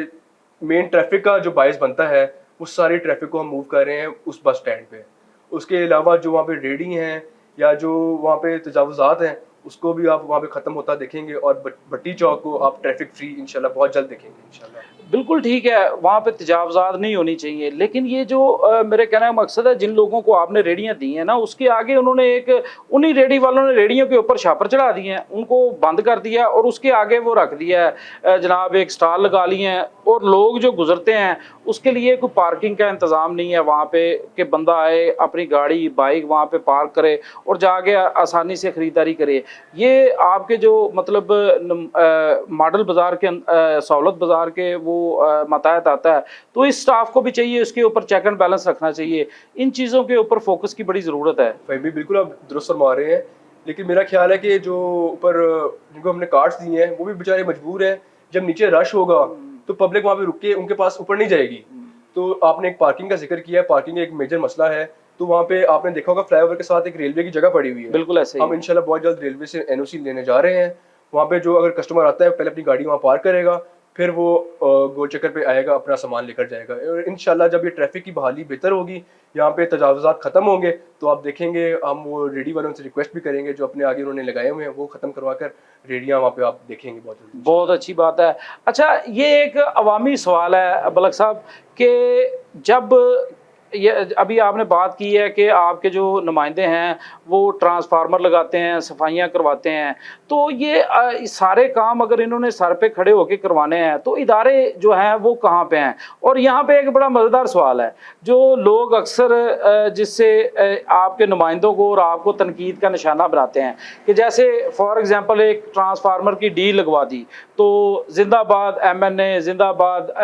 [SPEAKER 2] मेन ट्रैफिक का जो बायस बनता है, उस सारी ट्रैफिक को हम मूव कर रहे हैं उस बस स्टैंड पे। उसके अलावा जो वहाँ पे रेडी हैं या जो वहाँ पे तजावुज़ात हैं, उसको भी आप वहाँ पे ख़त्म होता देखेंगे और भट्टी चौक को आप ट्रैफिक फ्री इंशाल्लाह बहुत जल्द देखेंगे इंशाल्लाह।
[SPEAKER 1] बिल्कुल ठीक है, वहाँ पे तजावज़ात नहीं होनी चाहिए, लेकिन ये जो मेरे कहने का मकसद है, जिन लोगों को आपने रेडियाँ दी हैं ना, उसके आगे उन्होंने एक उन्हीं रेडी वालों ने रेडियों के ऊपर छापर चढ़ा दिए हैं, उनको बंद कर दिया और उसके आगे वो रख दिया है जनाब एक स्टॉल लगा लिए हैं। और लोग जो गुजरते हैं उसके लिए कोई पार्किंग का इंतज़ाम नहीं है वहाँ पे कि बंदा आए अपनी गाड़ी बाइक वहाँ पे पार्क करे और जाके आसानी से ख़रीदारी करे। ये आपके जो मतलब मॉडल बाज़ार के सहूलत बाज़ार के वो मातहत आता है, तो इस स्टाफ को भी चाहिए इसके ऊपर चेक एंड बैलेंस रखना चाहिए। इन चीज़ों के ऊपर फोकस की बड़ी ज़रूरत है।
[SPEAKER 2] भाई भी बिल्कुल आप दुरुस्त फरमा रहे हैं, लेकिन मेरा ख्याल है कि जो ऊपर जिनको हमने कार्ड्स दिए हैं वो भी बेचारे मजबूर हैं। जब नीचे रश होगा तो पब्लिक वहाँ पे रुक के उनके पास ऊपर नहीं जाएगी। तो आपने एक पार्किंग का जिक्र किया है, पार्किंग एक मेजर मसला है। तो वहाँ पे आपने देखा होगा फ्लाईओवर के साथ एक रेलवे की जगह पड़ी हुई है।
[SPEAKER 1] बिल्कुल ऐसे ही
[SPEAKER 2] हम इंशाल्लाह बहुत जल्द रेलवे से एनओसी लेने जा रहे हैं। वहाँ पे जो अगर कस्टमर आता है पहले अपनी गाड़ी वहाँ पार्क करेगा, फिर वो गोल चक्कर पे आएगा, अपना सामान लेकर जाएगा। और इंशाल्लाह जब ये ट्रैफिक की बहाली बेहतर होगी, यहाँ पे तजावुज़ात ख़त्म होंगे, तो आप देखेंगे हम वो रेडी वालों से रिक्वेस्ट भी करेंगे जो अपने आगे उन्होंने लगाए हुए हैं वो ख़त्म करवा कर रेडियाँ वहाँ पे आप देखेंगे बहुत जल्दी।
[SPEAKER 1] बहुत अच्छी बात है। अच्छा, ये एक अवामी सवाल है बलक साहब कि जब ये अभी आपने बात की है कि आपके जो नुमाइंदे हैं वो ट्रांसफार्मर लगाते हैं, सफाइयाँ करवाते हैं, तो ये सारे काम अगर इन्होंने सर पे खड़े होकर करवाने हैं तो इदारे जो हैं वो कहाँ पे हैं? और यहाँ पे एक बड़ा मज़ेदार सवाल है, जो लोग अक्सर जिससे आपके नुमाइंदों को और आपको तनकीद का निशाना बनाते हैं कि जैसे फॉर एग्ज़ाम्पल एक ट्रांसफार्मर की डील लगवा दी तो जिंदाबाद MNA, जिंदाबाद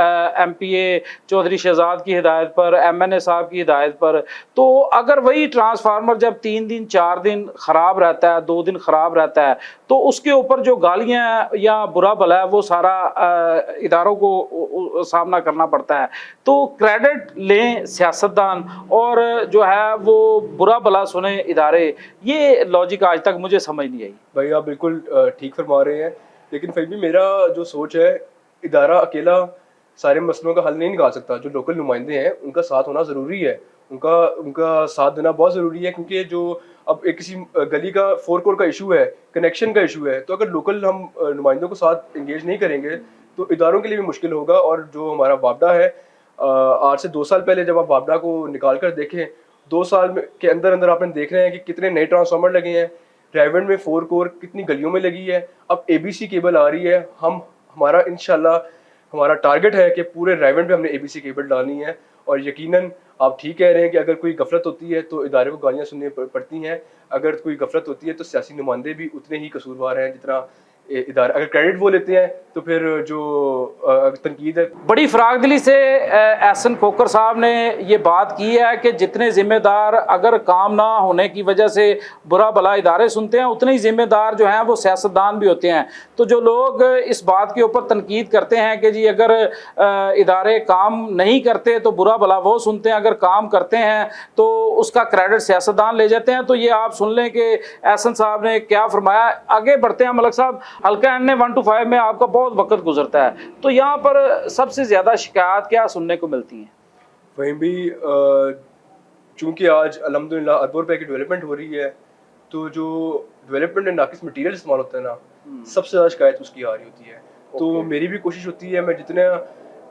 [SPEAKER 1] MPA चौधरी शहजाद की हिदायत पर, MNA साहब की हिदायत पर। तो अगर वही ट्रांसफार्मर जब 3 दिन 4 दिन ख़राब रहता है, 2 दिन ख़राब रहता है, तो उसके ऊपर जो गालियाँ या बुरा भला है वो सारा इदारों को सामना करना पड़ता है। तो क्रेडिट लें सियासतदान और जो है वो बुरा भला सुने इदारे, ये लॉजिक आज तक मुझे समझ नहीं आई।
[SPEAKER 2] भाई आप बिल्कुल ठीक फरमा रहे हैं, लेकिन फिर भी मेरा जो सोच है, इदारा अकेला सारे मसलों का हल नहीं निकाल सकता। जो लोकल नुमाइंदे हैं उनका साथ होना ज़रूरी है, उनका साथ देना बहुत ज़रूरी है। क्योंकि जो अब एक किसी गली का 4 कोर का इशू है, कनेक्शन का इशू है, तो अगर लोकल हम नुमाइंदों को साथ इंगेज नहीं करेंगे तो इदारों के लिए भी मुश्किल होगा। और जो हमारा वापडा है, आज से 2 साल पहले जब आप वापडा को निकाल कर देखें, 2 साल के अंदर अंदर आपने देख रहे हैं कि कितने नए ट्रांसफार्मर लगे हैं। रायमंड में 4 कोर कितनी गलियों में लगी है। अब ABC केबल आ रही है, हमारा इंशाल्लाह हमारा टारगेट है कि पूरे रायमंड पे हमने ABC केबल डालनी है। और यकीनन आप ठीक कह रहे हैं कि अगर कोई गफलत होती है तो इदारे को गालियाँ सुननी पड़ती हैं, अगर कोई गफलत होती है तो सियासी नुमाइंदे भी उतने ही कसूरवार हैं जितना इदारा। अगर क्रेडिट वो लेते हैं तो फिर जो तनकीद है।
[SPEAKER 1] बड़ी फराग दिली से एहसन खोकर साहब ने ये बात की है कि जितने ज़िम्मेदार अगर काम ना होने की वजह से बुरा भला इदारे सुनते हैं, उतने ही ज़िम्मेदार जो हैं वो सियासतदान भी होते हैं। तो जो लोग इस बात के ऊपर तनकीद करते हैं कि जी अगर इदारे काम नहीं करते तो बुरा भला वो सुनते हैं, अगर काम करते हैं तो उसका क्रेडिट सियासतदान ले जाते हैं, तो ये आप सुन लें कि एहसन साहब ने क्या फरमाया। आगे बढ़ते हैं मलक साहब, हल्का एन 1 to 5 में आपका बहुत वक्त गुजरता है, तो यहाँ पर सबसे ज़्यादा शिकायत क्या सुनने को मिलती हैं?
[SPEAKER 2] वहीं भी चूँकि आज अल्हम्दुलिल्लाह अरबों रुपए की डेवलपमेंट हो रही है, तो जो डेवलपमेंट में नाकिस मटीरियल इस्तेमाल होता है ना, सबसे ज़्यादा शिकायत उसकी आ रही होती है। तो मेरी भी कोशिश होती है, मैं जितना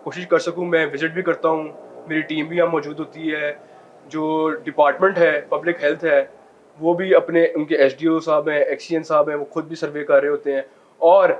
[SPEAKER 2] कोशिश कर सकूं मैं विजिट भी करता हूं, मेरी टीम भी यहाँ मौजूद होती है, जो डिपार्टमेंट है पब्लिक हेल्थ है वो भी अपने उनके एसडीओ साहब हैं, एक्सीएन साहब हैं, वो खुद भी सर्वे कर रहे होते हैं। और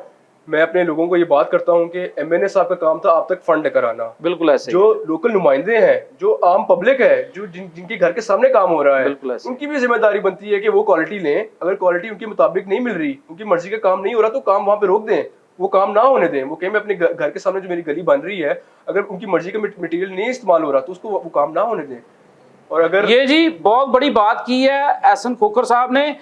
[SPEAKER 2] मैं अपने लोगों को ये बात करता हूँ कि एमएनए साहब का काम था आप तक फंड लेकर आना।
[SPEAKER 1] बिल्कुल ऐसे
[SPEAKER 2] जो लोकल नुमाइंदे हैं, जो आम पब्लिक है, जो जिनके घर के सामने काम हो रहा है, उनकी भी जिम्मेदारी बनती है कि वो क्वालिटी लें। अगर क्वालिटी उनके मुताबिक नहीं मिल रही, उनकी मर्जी का काम नहीं हो रहा, तो काम वहाँ पे रोक दें, वो काम ना होने दें। वो कहें मैं अपने घर के सामने जो मेरी गली बन रही है, अगर उनकी मर्जी का मटेरियल नहीं इस्तेमाल हो रहा तो उसको वो काम ना होने दें। और अगर
[SPEAKER 1] ये जी बहुत बड़ी बात की है एहसन खोखर साहब ने।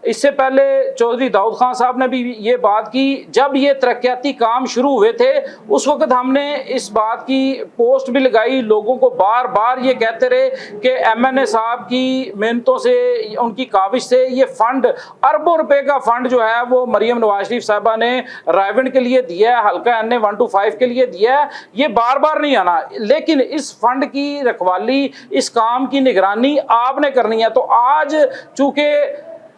[SPEAKER 1] इससे पहले चौधरी दाऊद खान साहब ने भी ये बात की। जब ये तरक्याती काम शुरू हुए थे उस वक्त हमने इस बात की पोस्ट भी लगाई, लोगों को बार बार ये कहते रहे कि एमएनए साहब की मेहनतों से, उनकी काविश से ये फंड, अरबों रुपए का फंड जो है वो मरियम नवाज शरीफ साहबा ने रायविंड के लिए दिया है, हल्का NA 125 के लिए दिया है। ये बार बार नहीं आना, लेकिन इस फंड की रखवाली, इस काम की निगरानी आपने करनी है। तो आज चूंकि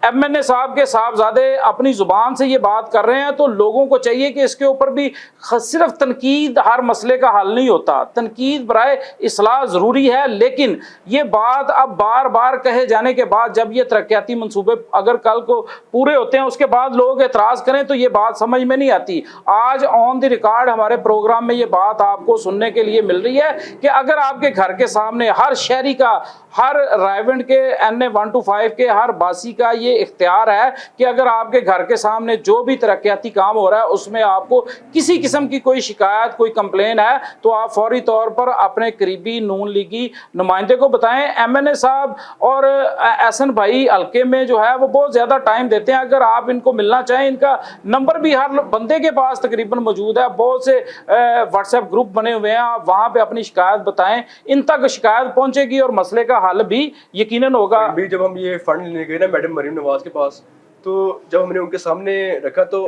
[SPEAKER 1] एमएनए साहब के साहबजादे अपनी जुबान से ये बात कर रहे हैं तो लोगों को चाहिए कि इसके ऊपर भी सिर्फ तनकीद हर मसले का हल नहीं होता, तनकीद बराए इस्लाह ज़रूरी है। लेकिन ये बात अब बार बार कहे जाने के बाद, जब ये तरक्याती मंसूबे अगर कल को पूरे होते हैं उसके बाद लोग एतराज़ करें तो ये बात समझ में नहीं आती। आज ऑन द रिकॉर्ड हमारे प्रोग्राम में ये बात आपको सुनने के लिए मिल रही है कि अगर आपके घर के सामने हर शहरी का, हर रायविंड के NA 125 के हर बासी का ये इख्तियार है कि अगर आपके घर के सामने जो भी तरक्याती काम हो रहा है उसमें आपको किसी किस्म की कोई शिकायत, कोई कंप्लेन है तो आप फौरी तौर पर अपने करीबी नून लीगी नुमाइंदे को बताएं। एमएनए साहब और एहसन भाई हल्के में जो है वो बहुत ज़्यादा टाइम देते हैं। अगर आप इनको मिलना चाहें, इनका नंबर भी हर बंदे के पास तकरीबन मौजूद है, बहुत से व्हाट्सएप ग्रुप बने हुए हैं, आप वहाँ पर अपनी शिकायत बताएं, इन तक शिकायत पहुँचेगी और मसले का हल भी यकीनन होगा।
[SPEAKER 2] भी जब हम ये फंड लेने गए ना मैडम मरीम नवाज के पास, तो जब हमने उनके सामने रखा तो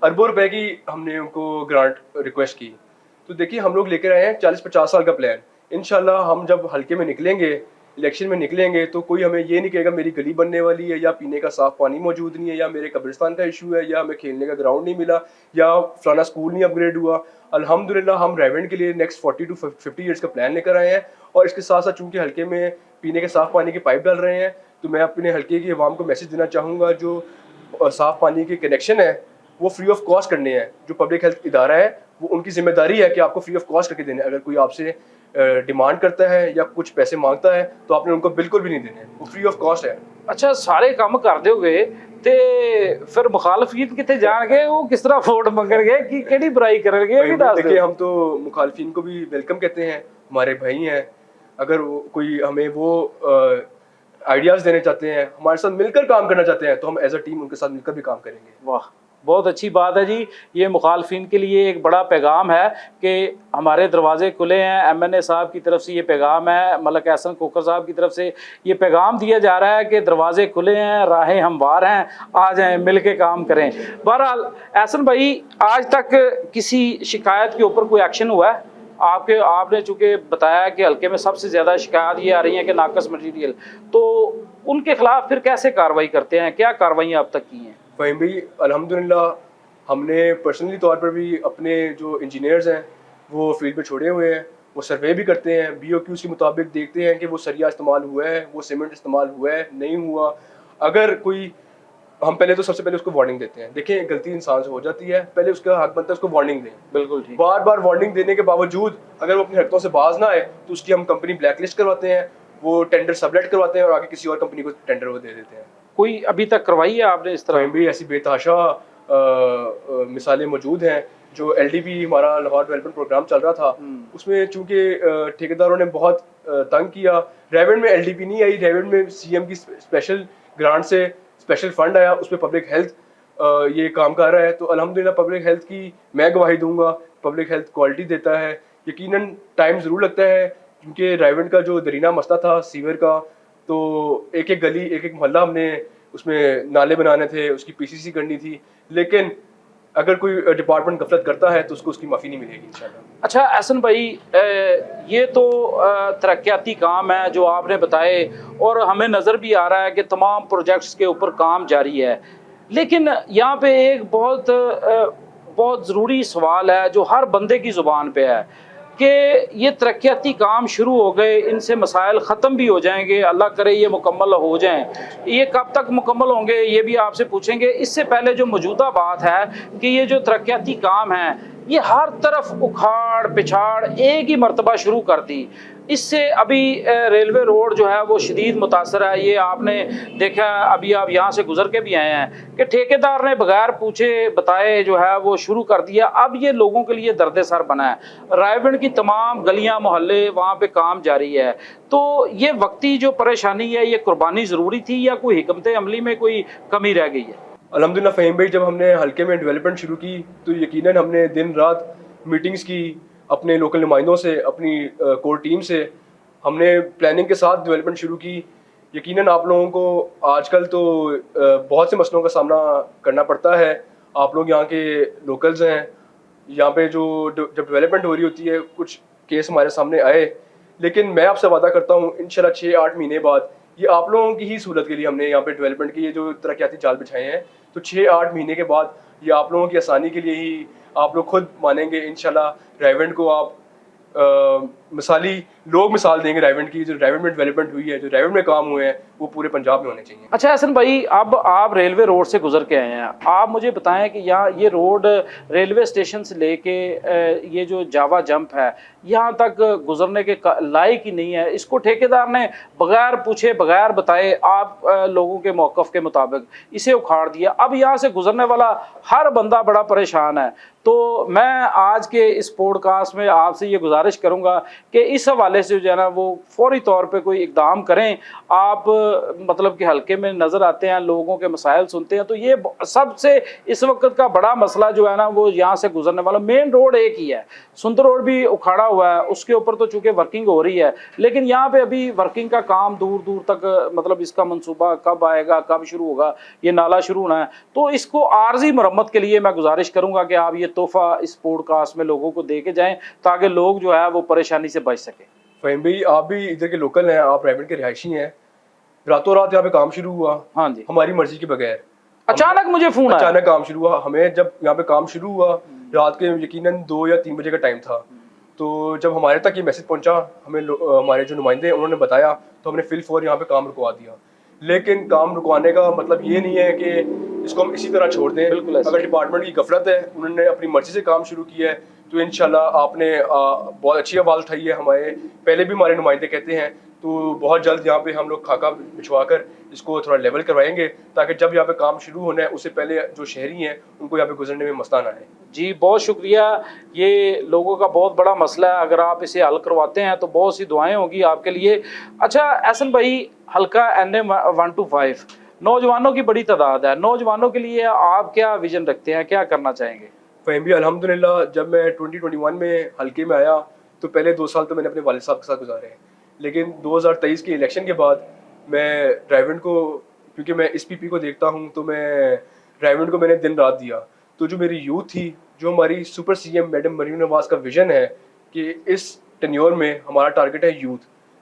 [SPEAKER 2] अरबों रुपए की हमने उनको ग्रांट रिक्वेस्ट की। तो देखिए हम लोग लेकर आए हैं 40-50 साल का प्लान। इंशाल्लाह हम जब हल्के में निकलेंगे, इलेक्शन में निकलेंगे, तो कोई हमें ये नहीं कहेगा मेरी गली बनने वाली है, या पीने का साफ पानी मौजूद नहीं है, या मेरे कब्रिस्तान का इशू है, या हमें खेलने का ग्राउंड नहीं मिला, या फलाना स्कूल नहीं अपग्रेड हुआ। अल्हम्दुलिल्लाह हम रायविंड के लिए नेक्स्ट 40 to 50 ईयर्स का प्लान लेकर आए हैं। और इसके साथ साथ चूंकि हल्के में पीने के साफ पानी की पाइप डाल रहे हैं, तो मैं अपने हल्के की आवाम को मैसेज देना चाहूँगा, जो साफ पानी के कनेक्शन है वो फ्री ऑफ कॉस्ट करने हैं। जो पब्लिक हेल्थ इदारा है वो उनकी जिम्मेदारी है कि आपको फ्री ऑफ कॉस्ट करके देने। अगर कोई आपसे डिमांड करता है या कुछ पैसे मांगता है तो आपने उनको बिल्कुल भी नहीं देने, वो फ्री ऑफ कॉस्ट है।
[SPEAKER 1] अच्छा, सारे काम कर दोगे ते फिर मुखालफीन कितने जाएंगे, वो किस तरह वोट मंगेंगे कि केड़ी बुराई करेंगे?
[SPEAKER 2] देखिए हम तो मुखालफीन को भी वेलकम कहते हैं, हमारे भाई हैं। अगर कोई हमें वो आइडियाज देने चाहते हैं, हमारे साथ मिलकर काम करना चाहते हैं, तो हम एज अ टीम उनके साथ मिलकर भी काम करेंगे।
[SPEAKER 1] वाह, बहुत अच्छी बात है जी। ये मुखालफिन के लिए एक बड़ा पैगाम है कि हमारे दरवाजे खुले हैं। एमएनए साहब की तरफ से ये पैगाम है, मलक एहसन खोखर साहब की तरफ से ये पैगाम दिया जा रहा है कि दरवाजे खुले हैं, राहें हमवार हैं, आ जाएं, मिल के काम करें। बहरहाल एहसन भाई, आज तक किसी शिकायत के ऊपर कोई एक्शन हुआ है? आपने चूँकि बताया कि हल्के में सबसे ज़्यादा शिकायत ये आ रही है कि नाकस मटीरियल, तो उनके खिलाफ फिर कैसे कार्रवाई करते हैं? क्या कार्रवाइयाँ अब तक की हैं?
[SPEAKER 2] वहीं भी अल्हम्दुलिल्लाह हमने पर्सनली तौर पर भी अपने जो इंजीनियर्स हैं वो फील्ड पे छोड़े हुए हैं, वो सर्वे भी करते हैं, BOQs के मुताबिक देखते हैं कि वो सरिया इस्तेमाल हुआ है, वो सीमेंट इस्तेमाल हुआ है, नहीं हुआ। अगर कोई, हम पहले तो सबसे पहले उसको वार्निंग देते हैं। देखें गलती इंसान से हो जाती है, पहले उसका हक बनता है उसको वार्निंग दें।
[SPEAKER 1] बिल्कुल ठीक।
[SPEAKER 2] बार बार वार्निंग देने के बावजूद अगर वो अपनी हरकतों से बाज ना आए तो उसकी हम कंपनी ब्लैकलिस्ट करवाते हैं, वो टेंडर सबलेट करवाते हैं और आगे किसी और कंपनी को टेंडर वो दे देते हैं।
[SPEAKER 1] कोई अभी तक करवाई है आपने इस तरह?
[SPEAKER 2] भी ऐसी बेतहाशा मिसालें मौजूद हैं। जो LDP हमारा लाहौर डेवलपमेंट प्रोग्राम चल रहा था, उसमें चूंकि ठेकेदारों ने बहुत तंग किया, रायविंड में LDP नहीं आई, रायविंड में CM की स्पेशल ग्रांट से स्पेशल फंड आया, उसमें पब्लिक हेल्थ ये काम कर रहा है। तो अल्हम्दुलिल्लाह पब्लिक हेल्थ की मैं गवाही दूंगा, पब्लिक हेल्थ क्वालिटी देता है। यकीनन टाइम ज़रूर लगता है क्योंकि रायविंड का जो दरीना मसला था सीवर का, तो एक एक गली, एक एक मोहल्ला हमने उसमें नाले बनाने थे, उसकी PCC करनी थी। लेकिन अगर कोई डिपार्टमेंट गफलत करता है तो उसको उसकी माफ़ी नहीं मिलेगी इंशाल्लाह।
[SPEAKER 1] अच्छा एहसन भाई, ये तो तरक्याती काम है जो आपने बताए, और हमें नज़र भी आ रहा है कि तमाम प्रोजेक्ट्स के ऊपर काम जारी है। लेकिन यहाँ पे एक बहुत बहुत ज़रूरी सवाल है जो हर बंदे की ज़ुबान पे है कि ये तरक्याती काम शुरू हो गए, इनसे मसाइल ख़त्म भी हो जाएंगे, अल्लाह करे ये मुकम्मल हो जाएं। ये कब तक मुकम्मल होंगे ये भी आपसे पूछेंगे। इससे पहले जो मौजूदा बात है कि ये जो तरक्याती काम है ये हर तरफ उखाड़ पिछाड़ एक ही मरतबा शुरू कर दी। इससे अभी रेलवे रोड जो है वो शदीद मुतासर है। ये आपने देखा, अभी आप यहाँ से गुजर के भी आए हैं कि ठेकेदार ने बगैर पूछे बताए जो है वो शुरू कर दिया। अब ये लोगों के लिए दर्द सर बना है। रायगढ़ की तमाम गलियाँ मोहल्ले वहाँ पे काम जारी है। तो ये वक्ती जो परेशानी है ये कुर्बानी ज़रूरी थी या कोई हिकमत अमली में कोई कमी रह गई है?
[SPEAKER 2] अल्हम्दुलिल्लाह फ़हीम भाई, जब हमने हल्के में डेवलपमेंट शुरू की तो यकीनन हमने दिन रात मीटिंग्स की अपने लोकल नुमाइंदों से, अपनी कोर टीम से। हमने प्लानिंग के साथ डेवलपमेंट शुरू की। यकीनन आप लोगों को आजकल तो बहुत से मसलों का सामना करना पड़ता है। आप लोग यहाँ के लोकल्स हैं, यहाँ पे जो जब डेवलपमेंट हो रही होती है कुछ केस हमारे सामने आए, लेकिन मैं आपसे वादा करता हूँ इंशाल्लाह 6-8 महीने बाद ये आप लोगों की ही सहूलत के लिए हमने यहाँ पे डेवलपमेंट की ये जो तरक्याती जाल बिछाए हैं, तो 6-8 महीने के बाद ये आप लोगों की आसानी के लिए ही आप लोग खुद मानेंगे इंशाल्लाह। रायगढ़ को आप मिसाली लोग मिसाल देंगे रायगढ़ की। जो रायगढ़ में डेवलपमेंट हुई है, जो रायगढ़ में काम हुए हैं, वो पूरे पंजाब में होने चाहिए।
[SPEAKER 1] अच्छा एहसन भाई, अब आप रेलवे रोड से गुजर के आए हैं, आप मुझे बताएं कि यहाँ ये रोड रेलवे स्टेशन से लेके ये जो जावा जंप है यहाँ तक गुजरने के लायक ही नहीं है। इसको ठेकेदार ने बगैर पूछे बगैर बताए आप लोगों के मौक़िफ़ के मुताबिक इसे उखाड़ दिया। अब यहाँ से गुजरने वाला हर बंदा बड़ा परेशान है। तो मैं आज के इस पॉडकास्ट में आपसे ये गुजारिश करूँगा कि इस हवाले से जो है ना वो फौरी तौर पे कोई इक़दाम करें। आप मतलब कि हल्के में नज़र आते हैं, लोगों के मसाइल सुनते हैं, तो ये सबसे इस वक्त का बड़ा मसला जो है ना वो यहाँ से गुजरने वाला मेन रोड एक ही है। सुंदर रोड भी उखाड़ा हुआ है, उसके ऊपर तो चूँकि वर्किंग हो रही है, लेकिन यहाँ पे अभी वर्किंग का काम दूर दूर तक, मतलब इसका मंसूबा कब आएगा, कब शुरू होगा, ये नाला शुरू होना है। तो इसको आर्जी मरम्मत के लिए मैं गुजारिश करूँगा कि आप ये तोहफ़ा इस पॉडकास्ट में लोगों को दे के जाएँ ताकि लोग जो है वो परेशानी से बच सकें।
[SPEAKER 2] फ़हीम भाई, आप भी इधर के लोकल हैं, आप रायगढ़ के रिहायशी हैं। रातों रात यहाँ पे काम शुरू हुआ। हाँ जी, हमारी मर्जी के बगैर
[SPEAKER 1] अचानक मुझे फोन आया।
[SPEAKER 2] अचानक काम शुरू हुआ। हमें जब यहाँ पे काम शुरू हुआ रात के यकीनन 2 या 3 बजे का टाइम था। तो जब हमारे तक ये मैसेज पहुंचा, हमें हमारे जो नुमाइंदे उन्होंने बताया, तो हमने फिल फॉर यहाँ पे काम रुकवा दिया। लेकिन काम रुकवाने का मतलब ये नहीं है कि इसको हम इसी तरह छोड़ दें।
[SPEAKER 1] बिल्कुल,
[SPEAKER 2] अगर डिपार्टमेंट की गफलत है, उन्होंने अपनी मर्जी से काम शुरू किया है, तो इंशाल्लाह आपने बहुत अच्छी आवाज़ उठाई है। हमारे पहले भी हमारे नुमाइंदे कहते हैं, तो बहुत जल्द यहाँ पे हम लोग खाका बिछवा कर इसको थोड़ा लेवल करवाएंगे ताकि जब यहाँ पे काम शुरू होना है उससे पहले जो शहरी हैं उनको यहाँ पे गुजरने में मसला ना आए। जी
[SPEAKER 1] बहुत शुक्रिया। ये लोगों का बहुत बड़ा मसला है, अगर आप इसे हल करवाते हैं तो बहुत सी दुआएं होगी आपके लिए। अच्छा एहसन भाई, हल्का NA 125 नौजवानों की बड़ी तादाद है, नौजवानों के लिए आप क्या विजन रखते हैं, क्या करना चाहेंगे?
[SPEAKER 2] फ़हीम भाई, अल्हम्दुलिल्लाह जब मैं 2021 में हल्के में आया तो पहले 2 साल तो मैंने अपने वालिद साहब के साथ गुजारे हैं, लेकिन 2023 के इलेक्शन के बाद मैं ड्राइविंग को, क्योंकि मैं इस PP को देखता हूँ, तो मैं ड्राइविंग को मैंने दिन रात दिया। तो जो मेरी यूथ थी, जो हमारी सुपर CM मैडम मरीम नवाज़ का विज़न है कि इस टेन्योर में हमारा टारगेट है यूथ,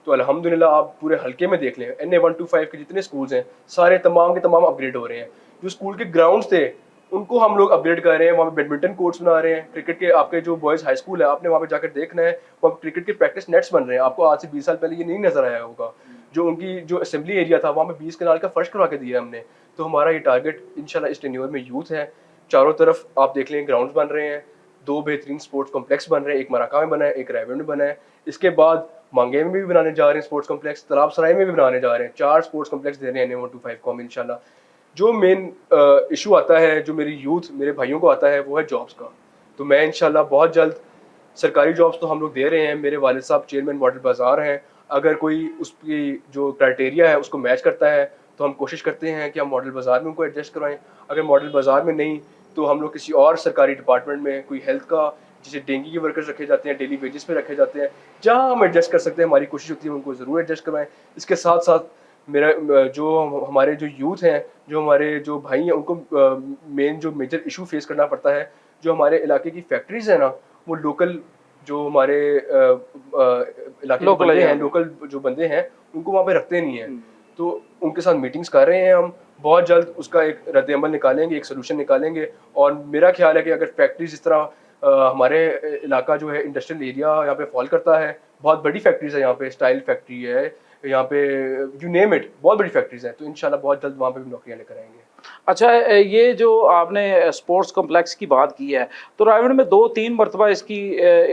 [SPEAKER 2] तो अल्हम्दुलिल्लाह आप पूरे हल्के में देख लें NA 125 के जितने स्कूल्स हैं सारे तमाम के तमाम अपग्रेड हो रहे हैं। जो स्कूल के ग्राउंड्स थे उनको हम लोग अपग्रेड कर रहे हैं, वहाँ पे बैडमिंटन कोर्ट्स बना रहे हैं। क्रिकेट के आपके जो बॉयज़ हाई स्कूल है, आपने वहाँ पे जाकर देखना है, वहाँ क्रिकेट के प्रैक्टिस नेट्स बन रहे हैं। आपको आज से 20 साल पहले ये नहीं नजर आया होगा। जो उनकी जो असेंबली एरिया था वहाँ पे 20 कनाल का फर्श करवा के दिया हमने। तो हमारा ये टारगेट इंशाल्लाह इस टेन्योर में यूथ है। चारों तरफ आप देख लें ग्राउंड्स बन रहे हैं, 2 बेहतरीन स्पोर्ट्स कॉम्प्लेक्स बन रहे हैं, एक मराका में बना है, एक रायगढ़ में बना है। इसके बाद मांगे में भी बनाने जा रहे हैं स्पोर्ट्स कॉम्प्लेक्स, तालाब सराय में भी बनाने जा रहे हैं। 4 स्पोर्ट्स कॉम्प्लेक्स दे रहे हैं NA 125 को हम इंशाल्लाह। जो मेन इशू आता है, जो मेरी यूथ मेरे भाइयों को आता है, वो है जॉब्स का। तो मैं इंशाल्लाह बहुत जल्द, सरकारी जॉब्स तो हम लोग दे रहे हैं, मेरे वालिद साहब चेयरमैन मॉडल बाज़ार हैं, अगर कोई उसकी जो क्राइटेरिया है उसको मैच करता है तो हम कोशिश करते हैं कि हम मॉडल बाज़ार में उनको एडजस्ट करवाएं। अगर मॉडल बाज़ार में नहीं तो हम लोग किसी और सरकारी डिपार्टमेंट में, कोई हेल्थ का, जैसे डेंगू के वर्कर्स रखे जाते हैं, डेली वेजेस पे रखे जाते हैं, जहाँ हम एडजस्ट कर सकते हैं हमारी कोशिश होती है उनको ज़रूर एडजस्ट करवाएं। इसके साथ साथ मेरा जो हमारे जो यूथ हैं, जो हमारे जो भाई हैं, उनको मेन जो मेजर इशू फेस करना पड़ता है, जो हमारे इलाके की फैक्ट्रीज़ हैं ना, वो लोकल जो हमारे इलाके के बंदे हैं, लोकल जो बंदे हैं उनको वहाँ पे रखते नहीं हैं। तो उनके साथ मीटिंग्स कर रहे हैं हम। बहुत जल्द उसका एक रद्द-ए-अमल निकालेंगे, एक सोल्यूशन निकालेंगे। और मेरा ख्याल है कि अगर फैक्ट्रीज इस तरह हमारे इलाका जो है इंडस्ट्रियल एरिया यहाँ पे फॉल करता है, बहुत बड़ी फैक्ट्रीज है यहाँ पे, स्टाइल फैक्ट्री है यहाँ पे, यू नेम इट, बहुत बड़ी फैक्ट्रीज हैं, तो इंशाल्लाह बहुत जल्द वहाँ पे भी नौकरियाँ लेकर आएंगे।
[SPEAKER 1] अच्छा, ये जो आपने स्पोर्ट्स कॉम्प्लेक्स की बात की है, तो रायगढ़ में 2-3 मरतबा इसकी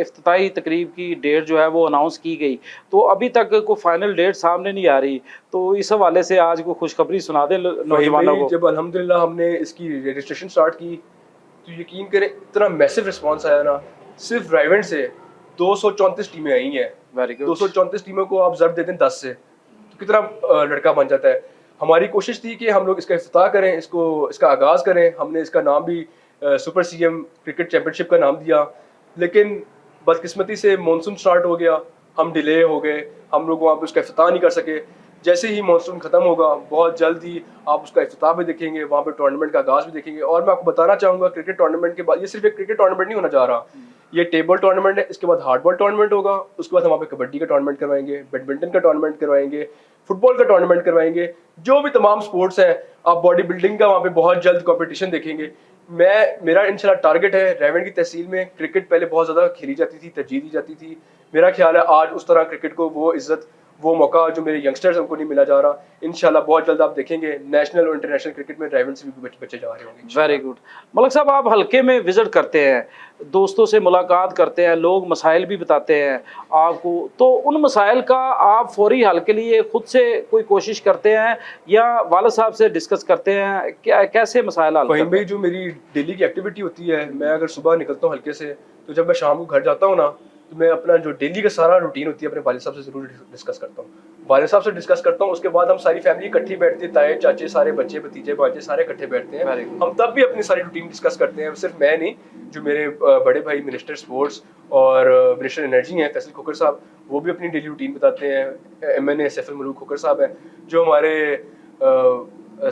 [SPEAKER 1] इफ्तिताही तकरीब की डेट जो है वो अनाउंस की गई, तो अभी तक कोई फाइनल डेट सामने नहीं आ रही। तो इस हवाले से आज को खुशखबरी सुना दें नौजवानों को।
[SPEAKER 2] जब अल्हम्दुलिल्लाह हमने इसकी रजिस्ट्रेशन स्टार्ट की, तो यकीन करें इतना मैसिव रिस्पांस आया ना, सिर्फ रायगढ़ से 234 टीमें आई हैं।
[SPEAKER 1] Very good.
[SPEAKER 2] 234 टीमों को आप ज़रब देते हैं 10 से, तो कितना लड़का बन जाता है। हमारी कोशिश थी कि हम लोग इसका इफ्तिताह करें, इसका आगाज़ करें। हमने इसका नाम भी सुपर सीएम क्रिकेट चैंपियनशिप का नाम दिया, लेकिन बदकिस्मती से मानसून स्टार्ट हो गया, हम डिले हो गए, हम लोग वहाँ पे उसका इफ्तिताह नहीं कर सके। जैसे ही मानसून ख़त्म होगा, बहुत जल्द ही आप उसका इफ्तिताह भी देखेंगे, वहाँ पे टूर्नामेंट का आगाज़ भी देखेंगे। और मैं आपको बताना चाहूँगा, क्रिकेट टूर्नामेंट के बाद ये सिर्फ एक क्रिकेट टूर्नामेंट नहीं होना जा रहा, ये टेबल टूर्नामेंट है, इसके बाद हार्डबॉल टूर्नामेंट होगा, उसके बाद हम वहाँ पे कबड्डी का टूर्नामेंट करवाएंगे, बैडमिंटन का टूर्नामेंट करवाएंगे, फुटबॉल का टूर्नामेंट करवाएंगे, जो भी तमाम स्पोर्ट्स हैं। आप बॉडी बिल्डिंग का वहाँ पे बहुत जल्द कॉम्पिटिशन देखेंगे। मेरा इंशाल्लाह टारगेट है, रायगढ़ की तहसील में क्रिकेट पहले बहुत ज़्यादा खेली जाती थी, तरजीह दी जाती थी। मेरा ख्याल है आज उस तरह क्रिकेट को वो इज्जत, वो मौका जो मेरे यंगस्टर्स उनको नहीं मिला जा रहा। इंशाल्लाह बहुत जल्द आप देखेंगे नेशनल और इंटरनेशनल क्रिकेट में रायगढ़ से भी बच्चे जा रहे होंगे।
[SPEAKER 1] Very good. मलक साहब, आप हल्के में विजिट करते हैं, दोस्तों से मुलाकात करते हैं, लोग मसाइल भी बताते हैं आपको, तो उन मसाइल का आप फौरी हल के लिए खुद से कोई कोशिश करते हैं या वालिद साहब से डिस्कस करते हैं? क्या कैसे मसाइल हल
[SPEAKER 2] वहीं
[SPEAKER 1] करते
[SPEAKER 2] भाई, जो मेरी डेली की एक्टिविटी होती है, मैं अगर सुबह निकलता हूँ हल्के से, तो जब मैं शाम को घर जाता हूँ ना, तो मैं अपना जो डेली का सारा रूटीन होती है अपने वालिद साहब से ज़रूर डिस्कस करता हूँ। वालिद साहब से डिस्कस करता हूँ, उसके बाद हम सारी फैमिली इकट्ठी बैठती है, ताए चाचे सारे बच्चे भतीजे भांजे सारे इकट्ठे बैठते हैं। हम तब भी अपनी सारी रूटीन डिस्कस करते हैं। सिर्फ मैं नहीं, जो मेरे बड़े भाई मिनिस्टर स्पोर्ट्स और मिनिस्टर एनर्जी हैं तहसील खोखर साहब, वो भी अपनी डेली रूटीन बताते हैं। MNA सैफुल मलूक खोखर साहब हैं, जो हमारे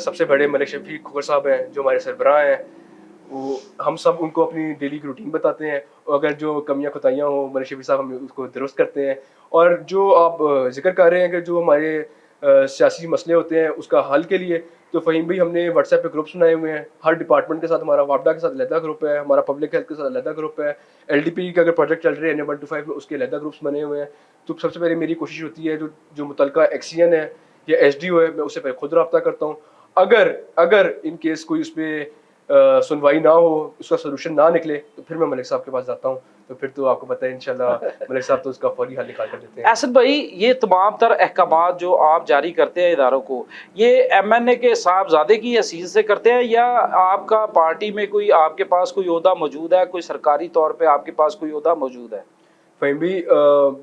[SPEAKER 2] सबसे बड़े मलिक शफीक खोखर साहब हैं, जो हमारे सरबराह हैं, वो हम सब उनको अपनी डेली की रूटीन बताते हैं। और अगर जो कमियां खुताइयाँ हो मलिक शफीक साहब, हम उसको दुरुस्त करते हैं। और जो आप जिक्र कर रहे हैं कि जो हमारे सियासी मसले होते हैं उसका हल के लिए, तो फ़हीम भाई हमने व्हाट्सएप पे ग्रुप्स बनाए हुए हैं। हर डिपार्टमेंट के साथ हमारा वापडा के साथ अलहदा ग्रुप है, हमारा पब्लिक हेल्थ के साथ अलहदा ग्रुप है, LDP का अगर प्रोजेक्ट चल रहे हैं NA125 में, उसके अलहदा ग्रुप्स बने हुए हैं। तो सबसे पहले मेरी कोशिश होती है, जो मुतलका एक्सीएन है या SDO है, मैं उससे पहले खुद रब्ता करता हूँ। अगर इन केस कोई उस पर सुनवाई ना हो, उसका सोल्यूशन ना निकले, तो फिर मैं मलिक साहब के पास जाता हूँ। तो फिर तो आपको पता है इंशाल्लाह मलिक साहब तो उसका फौरी हल निकाल कर देते हैं।
[SPEAKER 1] असद भाई, ये तमाम तर अहकामात जो आप जारी करते हैं इदारों को, ये MNA के साहबजादे की हैसियत से करते हैं या आपका पार्टी में कोई, आपके पास कोई ओहदा मौजूद है, कोई सरकारी तौर पे आपके पास कोई ओहदा मौजूद है?
[SPEAKER 2] फ़हीम भाई,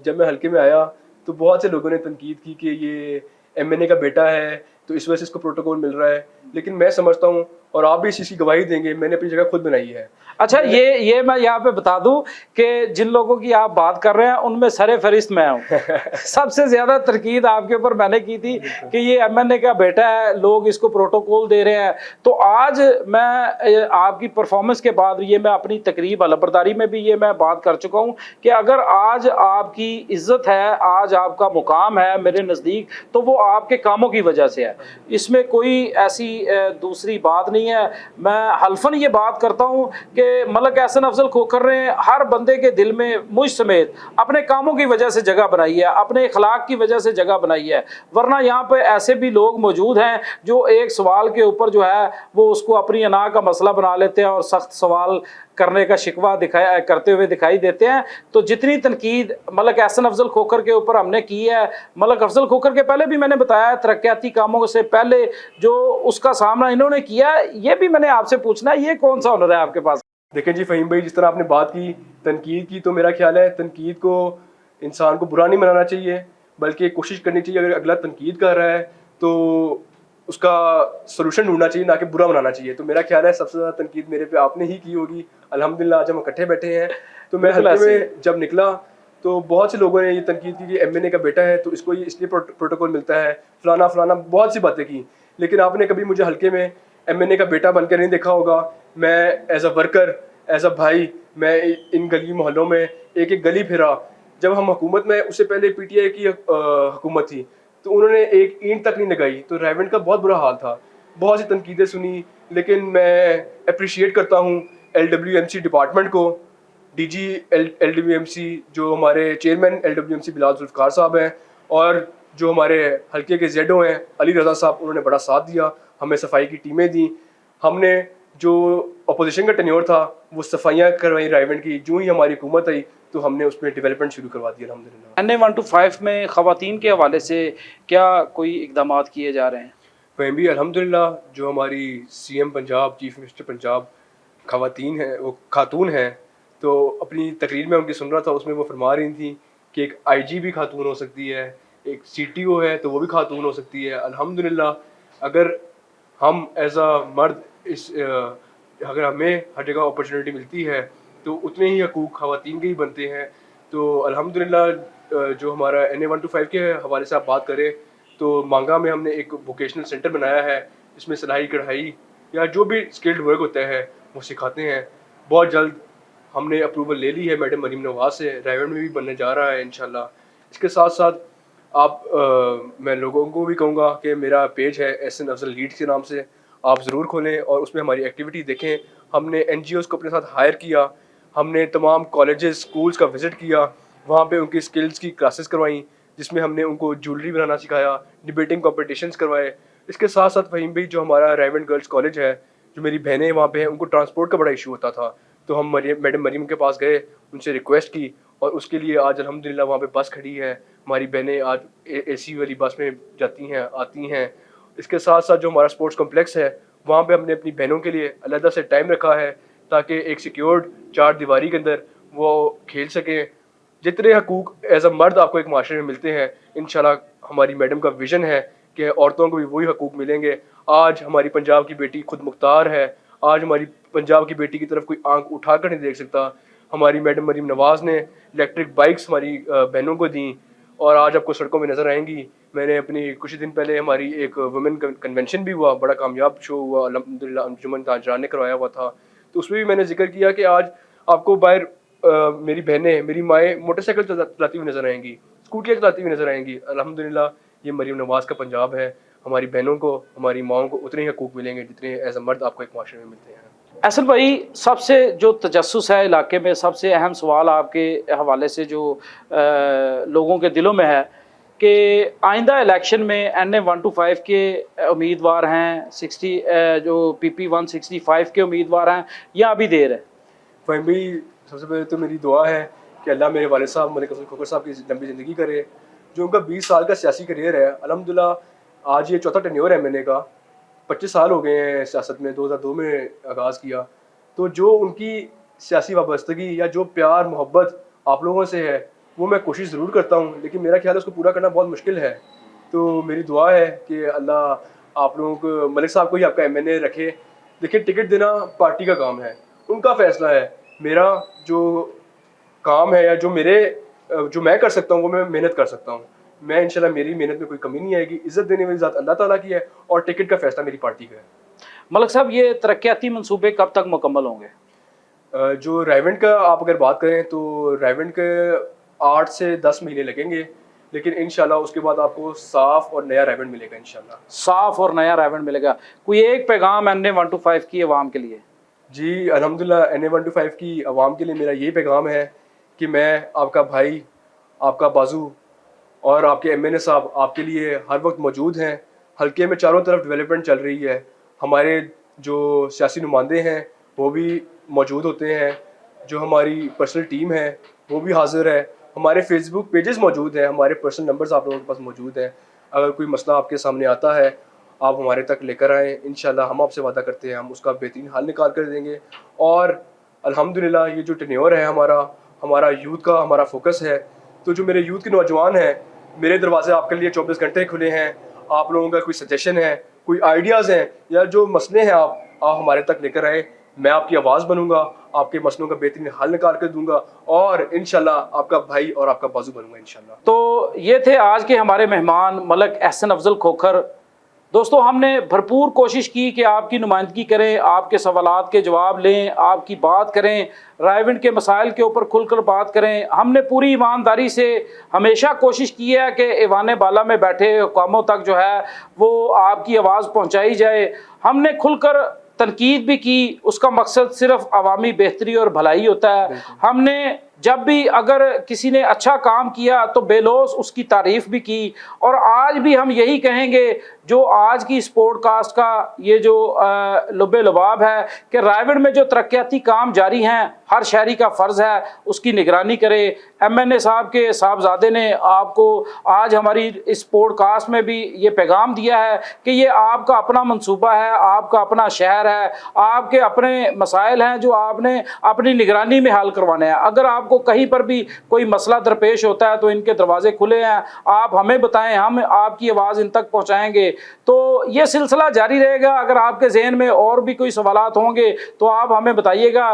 [SPEAKER 2] जब मैं हल्के में आया तो बहुत से लोगों ने तनकीद की कि ये MNA का बेटा है, तो इस वजह से इसको प्रोटोकॉल मिल रहा है। लेकिन मैं समझता हूँ, और आप भी इस चीज़ की गवाही देंगे, मैंने अपनी जगह खुद बनाई है।
[SPEAKER 1] अच्छा, ये मैं यहाँ पे बता दूं कि जिन लोगों की आप बात कर रहे हैं उनमें सरे फरिश्त मैं हूँ। सबसे ज्यादा तनकीद आपके ऊपर मैंने की थी कि ये MNA का बेटा है, लोग इसको प्रोटोकॉल दे रहे हैं। तो आज मैं आपकी परफॉर्मेंस के बाद ये मैं अपनी तकरीब अलबरदारी में भी ये मैं बात कर चुका हूँ कि अगर आज आपकी इज्जत है, आज आपका मुकाम है मेरे नज़दीक, तो वो आपके कामों की वजह से है। इसमें कोई ऐसी दूसरी बात नहीं है। मैं हल्फन ये बात करता हूँ कि मलिक एहसन अफजल खोखर ने हर बंदे के दिल में मुझ समेत अपने कामों की वजह से जगह बनाई है, अपने इखलाक की वजह से जगह बनाई है। वरना यहाँ पे ऐसे भी लोग मौजूद हैं जो एक सवाल के ऊपर जो है वो उसको अपनी अना का मसला बना लेते हैं और सख्त सवाल करने का शिकवा करते हुए दिखाई देते हैं। तो जितनी तनकीद मलिक एहसन अफजल खोखर के ऊपर हमने की है, मलिक अफजल खोखर के पहले भी मैंने बताया, तरक्याती कामों से पहले जो उसका सामना इन्होंने किया, ये भी मैंने आपसे पूछना है, ये कौन सा हुनर है आपके पास?
[SPEAKER 2] देखें जी फ़हीम भाई, जिस तरह आपने बात की तनकीद की, तो मेरा ख्याल है तनकीद को इंसान को बुरा नहीं मनाना चाहिए, बल्कि कोशिश करनी चाहिए अगर अगला तनकीद कर रहा है तो उसका सोल्यूशन ढूंढना चाहिए, ना कि बुरा मनाना चाहिए। तो मेरा ख्याल है सबसे ज़्यादा तनकीद मेरे पे आपने ही की होगी। अल्हम्दुलिल्लाह आज हम इकट्ठे बैठे हैं। तो मैं हल्के में जब निकला तो बहुत से लोगों ने ये तनकीद की कि MNA का बेटा है तो इसको ये इसलिए प्रोटोकॉल मिलता है, फलाना फलाना, बहुत सी बातें की। लेकिन आपने कभी मुझे हल्के में MNA का बेटा बनकर नहीं देखा होगा। मैं as a worker, as a भाई, मैं इन गली मोहल्लों में एक एक गली फिरा। जब हम हुकूमत में, उससे पहले PTI की हुकूमत थी, तो उन्होंने एक ईंट तक नहीं लगाई। तो रायवेंड का बहुत बुरा हाल था, बहुत सी तनकीदें सुनी, लेकिन मैं अप्रिशिएट करता हूँ LWMC डिपार्टमेंट को, DG LWMC जो हमारे चेयरमैन LWMC बिलाल जुल्फ़िकार साहब हैं, और जो हमारे हल्के के ZO हैं अली रज़ा साहब, उन्होंने बड़ा साथ दिया, हमें सफाई की टीमें दी। हमने जो अपोजिशन का टेन्योर था वो सफाइयाँ करवाई रायवेंड की। जो ही हमारी हुकूमत आई तो हमने उसमें डेवलपमेंट शुरू करवा दी अल्हम्दुलिल्लाह।
[SPEAKER 1] NA-125 में ख़वातीन के हवाले से क्या कोई इक़दाम किए जा रहे हैं?
[SPEAKER 2] वहीं भी अल्हम्दुलिल्लाह जो हमारी CM Punjab, chief minister Punjab ख़वातीन हैं, वो खातून हैं, तो अपनी तकरीर में उनकी सुन रहा था, उसमें वो फरमा रही थी कि एक IG भी खातून हो सकती है, एक CTO है तो वो भी खातून हो सकती है। अल्हम्दुलिल्लाह अगर हम एज अ मर्द अगर हमें हर जगह अपॉर्चुनिटी मिलती है तो उतने ही हकूक़ ख़वातीन के ही बनते हैं। तो अल्हम्दुलिल्लाह जो हमारा NA-125 के हवाले से आप बात करें तो मांगा में हमने एक वोकेशनल सेंटर बनाया है, जिसमें सिलाई कढ़ाई या जो भी स्किल्ड वर्क होता है वो सिखाते हैं। बहुत जल्द हमने अप्रूवल ले ली है मैडम मरीम नवाज से, रायवेंड में भी बनने जा रहा है इंशाल्लाह। इसके साथ साथ मैं लोगों को भी कहूँगा कि मेरा पेज है SN अफजल लीड के नाम से, आप ज़रूर खोलें और उसमें हमारी एक्टिविटी देखें। हमने NGOs को अपने साथ हायर किया, हमने तमाम कॉलेजेस स्कूल्स का विज़िट किया, वहाँ पे उनकी स्किल्स की क्लासेस करवाई, जिसमें हमने उनको ज्वेलरी बनाना सिखाया, डिबेटिंग कॉम्पिटिशन्स करवाए। इसके साथ साथ वहीं भी जो हमारा रायवेंड गर्ल्स कॉलेज है, जो मेरी बहनें वहाँ पे हैं, उनको ट्रांसपोर्ट का बड़ा इशू होता था, तो हम मैडम मरीम के पास गए, उनसे रिक्वेस्ट की और उसके लिए आज अल्हम्दुलिल्लाह वहाँ पे बस खड़ी है। हमारी बहनें आज AC वाली बस में जाती हैं, आती हैं। इसके साथ साथ जो हमारा स्पोर्ट्स कॉम्प्लेक्स है, वहाँ पे हमने अपनी बहनों के लिए अलग से टाइम रखा है ताकि एक सिक्योर्ड 4 दीवारी के अंदर वो खेल सकें। जितने हकूक़ एज अ मर्द आपको एक माशरे में मिलते हैं, इंशाल्लाह हमारी मैडम का विज़न है कि औरतों को भी वही हकूक़ मिलेंगे। आज हमारी पंजाब की बेटी खुद मुख्तार है, आज हमारी पंजाब की बेटी की तरफ कोई आंख उठाकर नहीं देख सकता। हमारी मैडम मरीम नवाज़ ने इलेक्ट्रिक बाइक्स हमारी बहनों को दी और आज आपको सड़कों में नज़र आएंगी। मैंने अपनी कुछ दिन पहले हमारी एक वुमेन कन्वेंशन भी हुआ, बड़ा कामयाब शो हुआ अल्हम्दुलिल्लाह, अंजुमन ताजरान ने करवाया हुआ था, तो उसमें भी मैंने जिक्र किया कि आज आपको बाहर मेरी बहनें, मेरी माएँ मोटरसाइकिल चलाती हुई नज़र आएंगी, स्कूटियाँ चलाती हुई नज़र आएंगी। अल्हम्दुलिल्लाह ये मरीम नवाज़ का पंजाब है। हमारी बहनों को, हमारी माओं को उतने ही हकूक़ मिलेंगे जितने एज अ मर्द आपको एक माशरे में मिलते हैं।
[SPEAKER 1] असल भाई, सबसे जो तजस्सुस है इलाके में, सबसे अहम सवाल आपके हवाले से जो लोगों के दिलों में है कि आइंदा इलेक्शन में NA-125 के उम्मीदवार हैं, 60 जो PP 165 के उम्मीदवार हैं, या अभी देर है?
[SPEAKER 2] वहीं भी सबसे पहले तो मेरी दुआ है कि अल्लाह मेरे वालिद साहब मलिक अफजल खोकर साहब की लंबी ज़िंदगी करे। जो उनका 20 साल का सियासी करियर है, अल्हम्दुलिल्लाह आज ये चौथा टेन्योर है MNA का, 25 साल हो गए हैं सियासत में, 2002 में आगाज़ किया। तो जो उनकी सियासी वाबस्तगी या जो प्यार मोहब्बत आप लोगों से है, वो मैं कोशिश ज़रूर करता हूँ, लेकिन मेरा ख्याल है उसको पूरा करना बहुत मुश्किल है। तो मेरी दुआ है कि अल्लाह आप लोगों को, मलिक साहब को ही आपका MNA रखे। देखिए, टिकट देना पार्टी का काम है, उनका फैसला है। मेरा जो काम है या जो मैं कर सकता हूँ वो मैं मेहनत कर सकता हूँ। मैं इंशाल्लाह, मेरी मेहनत में कोई कमी नहीं आएगी। इज़्ज़त देने वाली ज़ात अल्लाह ताला की है और टिकट का फैसला मेरी पार्टी का है।
[SPEAKER 1] मलिक साहब, ये तरक्याती मंसूबे कब तक मुकम्मल होंगे?
[SPEAKER 2] जो रायवेंड का आप अगर बात करें तो रायवेंड के 8 से 10 महीने लगेंगे, लेकिन इंशाल्लाह उसके बाद आपको साफ़ और नया रायवेंड मिलेगा इंशाल्लाह।
[SPEAKER 1] साफ़ और नया रायवेंड मिलेगा। कोई एक पैगाम NA-125 की आवाम के लिए?
[SPEAKER 2] जी अल्हम्दुलिल्लाह, NA-125 की आवाम के लिए मेरा ये पैगाम है कि मैं आपका भाई, आपका बाजू और आपके MNA साहब आपके लिए हर वक्त मौजूद हैं। हल्के में चारों तरफ डेवलपमेंट चल रही है, हमारे जो सियासी नुमाइंदे हैं वो भी मौजूद होते हैं, जो हमारी पर्सनल टीम है वो भी हाज़िर है, हमारे फेसबुक पेजेस मौजूद हैं, हमारे पर्सनल नंबर्स आप लोगों के पास मौजूद हैं। अगर कोई मसला आपके सामने आता है, आप हमारे तक लेकर आएँ, इंशाल्लाह हम आपसे वादा करते हैं हम उसका बेहतरीन हल निकाल कर देंगे। और अल्हम्दुलिल्लाह ये जो टेन्योर है हमारा यूथ का हमारा फोकस है, तो जो मेरे यूथ के नौजवान हैं, मेरे दरवाजे आपके लिए 24 घंटे खुले हैं। आप लोगों का कोई सजेशन है, कोई आइडियाज़ हैं या जो मसले हैं आप हमारे तक लेकर आएँ। मैं आपकी आवाज़ बनूंगा, आपके मसलों का बेहतरीन हल निकाल कर दूंगा और इंशाल्लाह आपका भाई और आपका बाजू बनूंगा इंशाल्लाह।
[SPEAKER 1] तो ये थे आज के हमारे मेहमान मलिक एहसन अफजल खोखर, दोस्तों हमने भरपूर कोशिश की कि आपकी नुमाइंदगी करें, आपके सवालात के जवाब लें, आपकी बात करें, रायविंड के मसाइल के ऊपर खुलकर बात करें। हमने पूरी ईमानदारी से हमेशा कोशिश की है कि ऐवान बाला में बैठे हुकामों तक जो है वो आपकी आवाज़ पहुंचाई जाए। हमने खुलकर तनकीद भी की, उसका मकसद सिर्फ अवामी बेहतरी और भलाई होता है। हमने जब भी अगर किसी ने अच्छा काम किया तो बेलौस उसकी तारीफ़ भी की, और आज भी हम यही कहेंगे जो आज की इस पॉडकास्ट का ये जो लुब्बे लुबाब है कि रायविंड में जो तरक्याती काम जारी हैं, हर शहरी का फ़र्ज़ है उसकी निगरानी करे। MNA साहब के साहबजादे ने आपको आज हमारी इस पॉडकास्ट में भी ये पैगाम दिया है कि ये आपका अपना मंसूबा है, आपका अपना शहर है, आपके अपने मसाइल हैं जो आपने अपनी निगरानी में हल करवाने हैं। अगर आपको कहीं पर भी कोई मसला दरपेश होता है तो इनके दरवाजे खुले हैं, आप हमें बताएं, हम आपकी आवाज़ इन तक पहुँचाएँगे। तो ये सिलसिला जारी रहेगा। अगर आपके जहन में और भी कोई सवालात होंगे तो आप हमें बताइएगा।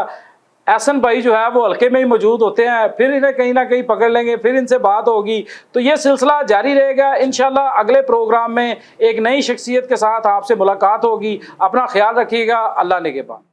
[SPEAKER 1] एहसन भाई जो है वो हल्के में ही मौजूद होते हैं, फिर इन्हें कहीं ना कहीं पकड़ लेंगे, फिर इनसे बात होगी। तो ये सिलसिला जारी रहेगा। इंशाल्लाह अगले प्रोग्राम में एक नई शख्सियत के साथ आपसे मुलाकात होगी। अपना ख्याल रखिएगा। अल्लाह निगहबान।